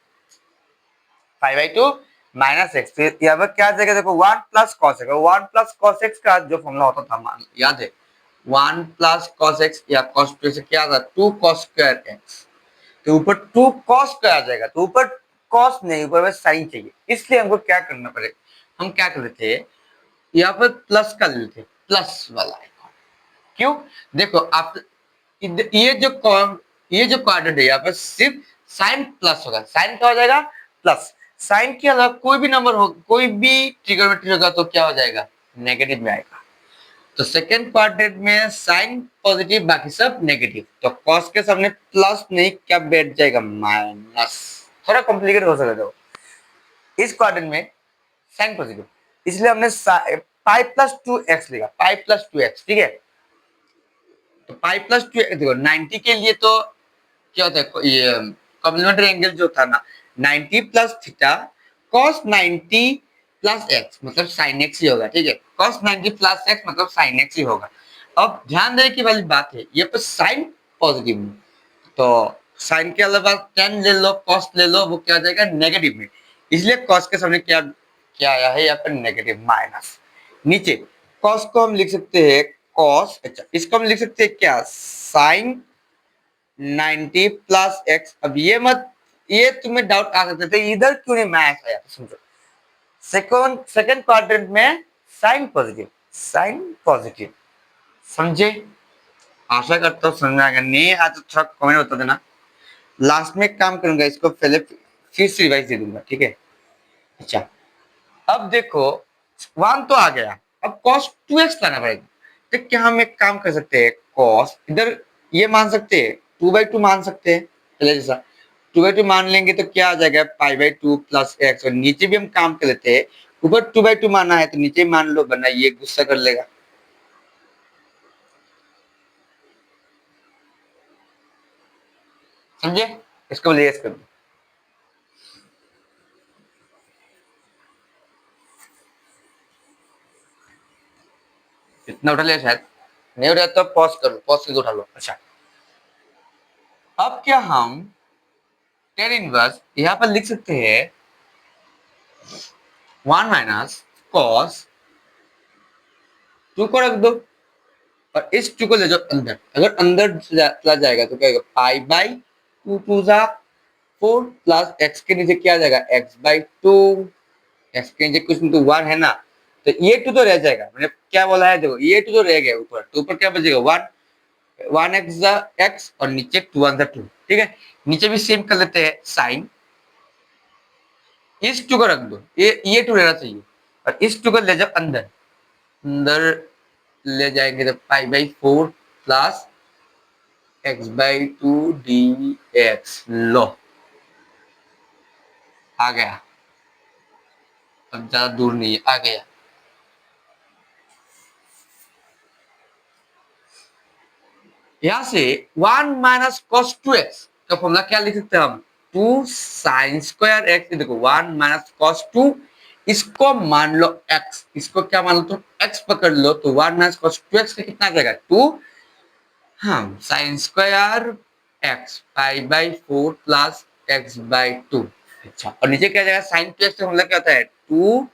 pi by 2 minus x, तो यहाँ पर क्या जाएगा, देखो 1 plus cos x, 1 plus cos x का जो फॉर्मूला होता था याद है, 1 प्लस कॉस एक्स या कॉस 2 से क्या था 2 कॉस स्क्वायर एक्स, तो ऊपर 2 कॉस स्क्वायर आ जाएगा, तो ऊपर कॉस नहीं ऊपर में साइन चाहिए, इसलिए हमको क्या करना पड़ेगा, हम क्या कर लेते हैं यहाँ पर प्लस कर लेते, प्लस वाला आइकॉन। क्यों, देखो आप ये जो क्वाड्रेंट है यहाँ पर सिर्फ साइन प्लस होगा, साइन क्या हो जाएगा प्लस, साइन के अलावा कोई भी नंबर हो, कोई भी ट्रिगोनोमेट्री होगा तो क्या हो जाएगा नेगेटिव में आएगा। तो सेकेंड क्वाड्रेंट में साइन पॉजिटिव बाकी सब नेगेटिव, तो कॉस के सामने प्लस नहीं क्या बैठ जाएगा माइनस, थोड़ा कॉम्प्लिकेट हो सकता है। इस क्वाड्रेंट में साइन पॉजिटिव, इसलिए हमने पाई प्लस 2x लिखा, पाई प्लस 2x, ठीक है। तो पाई प्लस 2 देखो 90 के लिए तो क्या होता है, ये कॉम्प्लीमेंट्री एंगल जो था ना 90 plus theta cos 90 plus x मतलब साइन एक्स ही होगा, ठीक है, cos 90 प्लस एक्स मतलब साइन एक्स ही होगा। अब ध्यान देने की वाली बात है, ये पर साइन पॉजिटिव में, तो साइन के अलावा टेन ले लो cos ले लो, वो क्या आ जाएगा नेगेटिव में, इसलिए cos के सामने क्या क्या आया है यहाँ पर नेगेटिव माइनस। नीचे cos को हम लिख सकते हैं cos, अच्छा इसको हम लिख सकते हैं क्या साइन 90 प्लस एक्स। अब ये मत ये तुम्हें डाउट आ सकते थे इधर क्यों नहीं मैच आया, समझो सेकंड क्वाड्रेंट में साइन पॉजिटिव, समझे? आशा करता हूँ समझ में आएगा, नहीं आज तो थोड़ा कमेंट बता देना। लास्ट में एक काम करूंगा, इसको पहले फिर से रिवाइज दे दूंगा, ठीक है? अच्छा, अब देखो 1 तो आ गया, अब cos 2x लाना पड़ेगा। तो क्या हम एक काम कर सकते हैं, cos इधर ये मान सकते हैं 2/2 मान सकते हैं, पहले जैसा 2/2 मान लेंगे तो क्या आ जाएगा π/2 प्लस x, और नीचे भी हम काम कर लेते हैं, ऊपर 2/2 माना है तो नीचे मान लो, वरना ये गुस्सा कर लेगा। समझे? इसको लेस कर दो। इतना उठा लिया शायद, नहीं उठा तो पॉज कर लो, पॉज करके उठा लो। अच्छा, अब क्या हम टेन इनवर्स यहां पर लिख सकते हैं 1 माइनस कॉस 2 को रख दो, और इस 2 को ले जाओ अंदर, अगर अंदर चला जाएगा तो क्या होगा, π/2 2 जा 4 प्लस x के नीचे क्या आ जाएगा, x/2, x के नीचे कुछ नहीं तो 1 है ना, तो ये 2 तो रह जाएगा, मैंने क्या बोला है देखो, ये 2 तो रह गया ऊपर, तो ऊपर क्या बचेगा 1, 1x जा x और नीचे 2 1 जा 2, ठीक है? नीचे भी सेम कर लेते हैं, साइन इस 2 को रख दो, ये 2 रहना चाहिए, और इस 2 को ले जाओ अंदर, अंदर ले जाएंगे तो π/4 प्लस x/2 dx, लो आ गया, अब ज्यादा दूर नहीं है, आ गया। यहां से 1 माइनस कॉस 2x का फॉर्मूला क्या लिख सकते हैं हम, 2 साइन स्क्वायर x, देखो 1 माइनस कॉस 2, इसको मान लो x, इसको क्या मान लो तुम x पकड़ लो, तो 1 माइनस कॉस 2x का कितना आ जाएगा 2, हाँ sine square x π/4 plus x/2। अच्छा, और नीचे क्या जाएगा, साइन 2x का फॉर्मूला क्या होता है 2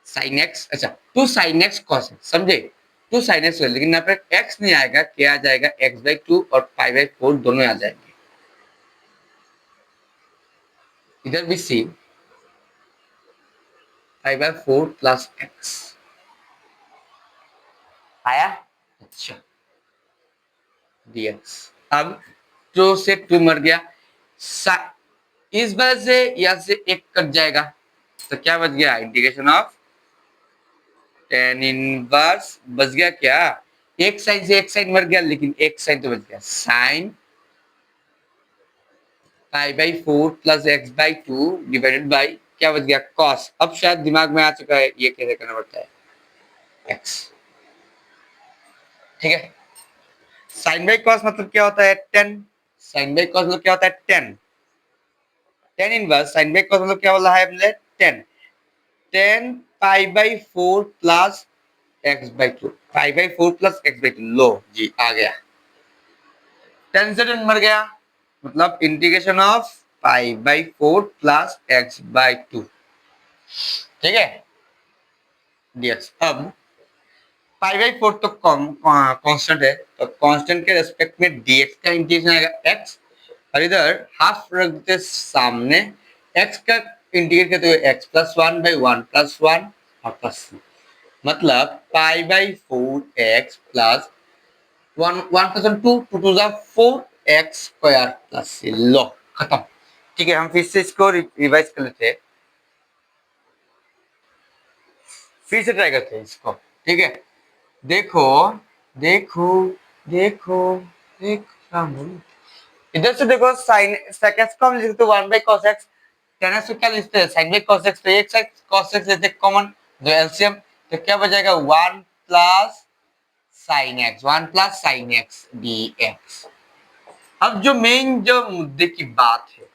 साइन x, अच्छा 2 साइन x cos x, समझे? 2 साइन x, लेकिन यहाँ पर x नहीं आएगा, क्या आ जाएगा x/2 और π/4 दोनों आ जाएंगे, इधर भी सेम π/4 प्लस x आया। अच्छा, dx, अब 2 से 2 मर गया, इस वजह से यहाँ से एक कट जाएगा, तो क्या बच गया, इंटीग्रेशन ऑफ टेन इनवर्स बच गया, क्या एक साइन से एक साइन मर गया, लेकिन एक साइन तो बच गया, sign π/4 plus x/2 divided by क्या बच गया, cos। अब शायद दिमाग में आ चुका है ये कैसे करना पड़ता है, x, ठीक है? साइन बाई cos मतलब क्या होता है 10, साइन बाई cos मतलब क्या होता है 10, tan inverse sine by cos मतलब क्या बोला है हमने 10, 10 π/4 प्लस x/2, π/4 प्लस x/2, लो जी आ गया, 10 से 10 मर गया, मतलब इंटीग्रेशन ऑफ π/4 प्लस x/2, ठीक है dx। अब π/4 तो कांस्टेंट है, तो कांस्टेंट के रेस्पेक्ट में dx का इंटीग्रेशन आएगा x, और इधर हाफ रख देते सामने, x का इंटीग्रेट करते हुए x प्लस 1/1 प्लस 1 और प्लस 2, मतलब π/4 x प्लस 1 1 प्लस 2 2 2 जा 4 x स्क्वायर प्लस, लो खत्म, ठीक है? हम फिर से इसको रिवाइज कर लेते हैं, फिर से ट्राई करते हैं इसको, ठीक है? देखो देखो देखो देखो, इधर से देखो साइन sec x को हम लिखते हैं 1 by cos x, tan x को क्या लिखते हैं sin बाई cos x, तो एक साइड cos x लेते हैं कॉमन, जो एलसीएम, तो क्या बचेगा 1 plus sin x, 1 plus sin x dx। अब जो मेन जो मुद्दे की बात है,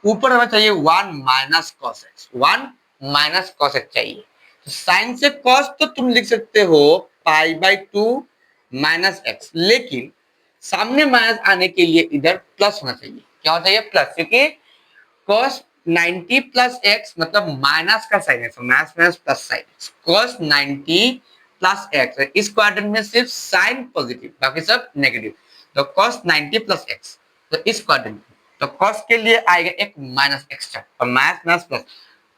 ऊपर हमें चाहिए 1 minus cos x, 1 minus cos x चाहिए, तो साइन से cos तो तुम लिख सकते हो π/2 माइनस x, लेकिन सामने माइनस आने के लिए इधर प्लस होना चाहिए, क्या होना चाहिए प्लस, क्योंकि cos 90 प्लस x मतलब माइनस का साइन है, minus minus plus sign, cos 90 plus x, इस क्वाड्रेंट में सिर्फ साइन पॉजिटिव बाकी सब नेगेटिव, तो cos 90 प्लस x, तो इस क्वाड्रेंट, तो कॉस के लिए आएगा एक माइनस एक्स्ट्रा और माइनस प्लस।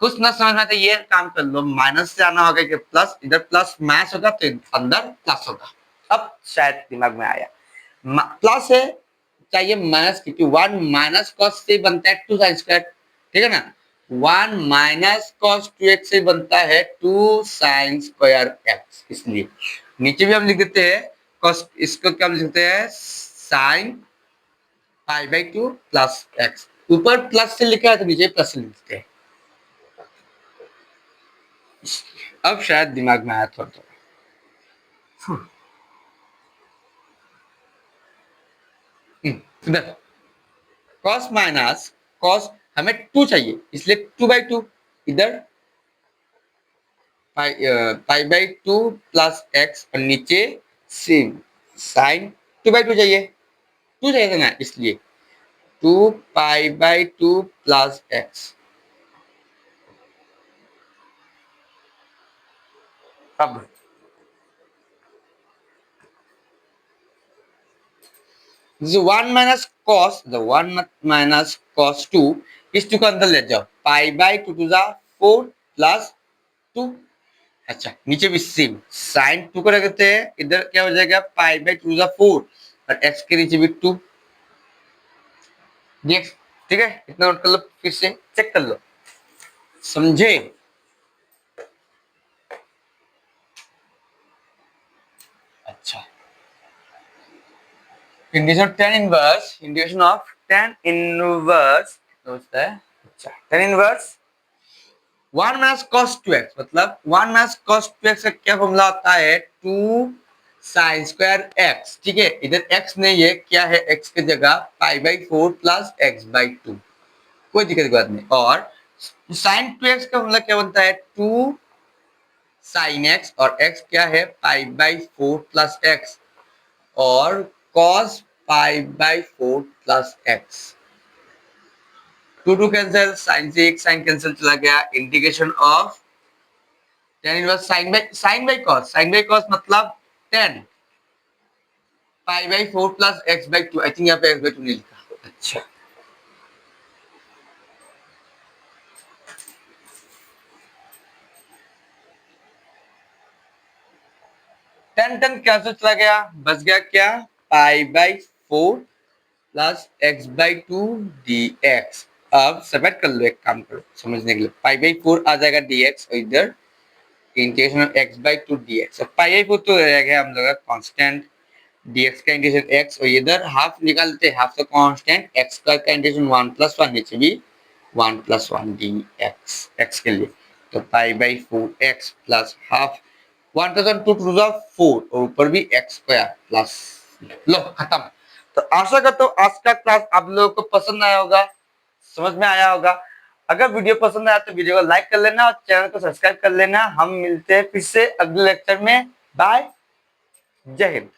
कुछ ना समझ में आता ये काम कर लो, माइनस से आना होगा कि प्लस, इधर प्लस माइनस होगा तो अंदर प्लस होगा। अब शायद दिमाग में आया, प्लस है चाहिए माइनस, क्योंकि 1 माइनस कॉस से बनता है 2 साइन स्क्वायर, ठीक है ना। 1 माइनस कॉस 2x से बनता है 2 साइन स्क्वायर x, इसलिए नीचे भी हम लिख देते हैं कॉस, इसको क्या लिख देते हैं sine pi by 2 plus x। ऊपर प्लस से लिखा है तो नीचे प्लस से लिखते हैं। अब शायद दिमाग में आया थोड़ा थोड़ा। कॉस माइनस कॉस हमें 2 चाहिए, इसलिए 2/2 इधर पाई बाई 2 प्लस एक्स और नीचे सेम साइन 2/2 चाहिए, 2 चाहिए ना, इसलिए 2 पाई बाई 2 प्लस एक्स। अब जो 1 minus cos, the 1 minus cos 2, इस 2 को अंदर ले जाओ, पाई बाई 2 टू जा 4 प्लस 2। अच्छा नीचे भी सेम साइन 2 को रखते हैं, इधर क्या हो जाएगा पाई बाई 2 जा 4 और एक्स के नीचे भी 2 dx, ठीक है। इतना नोट कर लो, फिर से चेक कर लो, समझे। अच्छा इंटीग्रेशन ऑफ tan इनवर्स होता है। अच्छा tan inverse 1 minus cos 2x, मतलब 1 माइनस cos 2x का क्या फॉर्मूला होता है 2 साइन स्क्वायर x, ठीक है। इधर x नहीं है, क्या है x की जगह पाई बाई 4 प्लस एक्स बाई 2, कोई दिक्कत की बात नहीं। और साइन 2x का फॉर्मूला क्या बनता है 2 साइन x और x क्या है पाई बाई 4 प्लस एक्स और cos pi by 4 plus x. 2 cancel, sine से एक साइन कैंसिल चला गया, integration of tan inverse sine by cos मतलब 10 pi by 4 plus x by 2। I think यहाँ पे एक्स बाई 2 नहीं लिखा। अच्छा टेन टेन कैंसिल चला गया, बच गया क्या पाई by 4 plus x by 2 D x. अब सेपरेट कर लो, एक काम करो समझने के लिए, पाई बाई 4 आ जाएगा dx और इधर integration of x by 2 dx। अब पाई बाई 4 तो रह गया हम लोग का कांस्टेंट, dx का इंटीग्रेशन x और इधर हाफ निकालते हैं, हाफ तो कांस्टेंट x स्क्वायर का इंटीग्रेशन 1 प्लस 1, नीचे भी 1 प्लस 1 dx x के लिए। तो pi by 4 x plus half 1 plus 1 2 to the 4 और ऊपर भी x स्क्वायर प्लस। लो खत्म। तो आशा करता हूँ आज का क्लास आप लोगों को पसंद आया होगा, समझ में आया होगा। अगर वीडियो पसंद आया तो वीडियो को लाइक कर लेना और चैनल को सब्सक्राइब कर लेना। हम मिलते हैं फिर से अगले लेक्चर में। बाय, जय हिंद।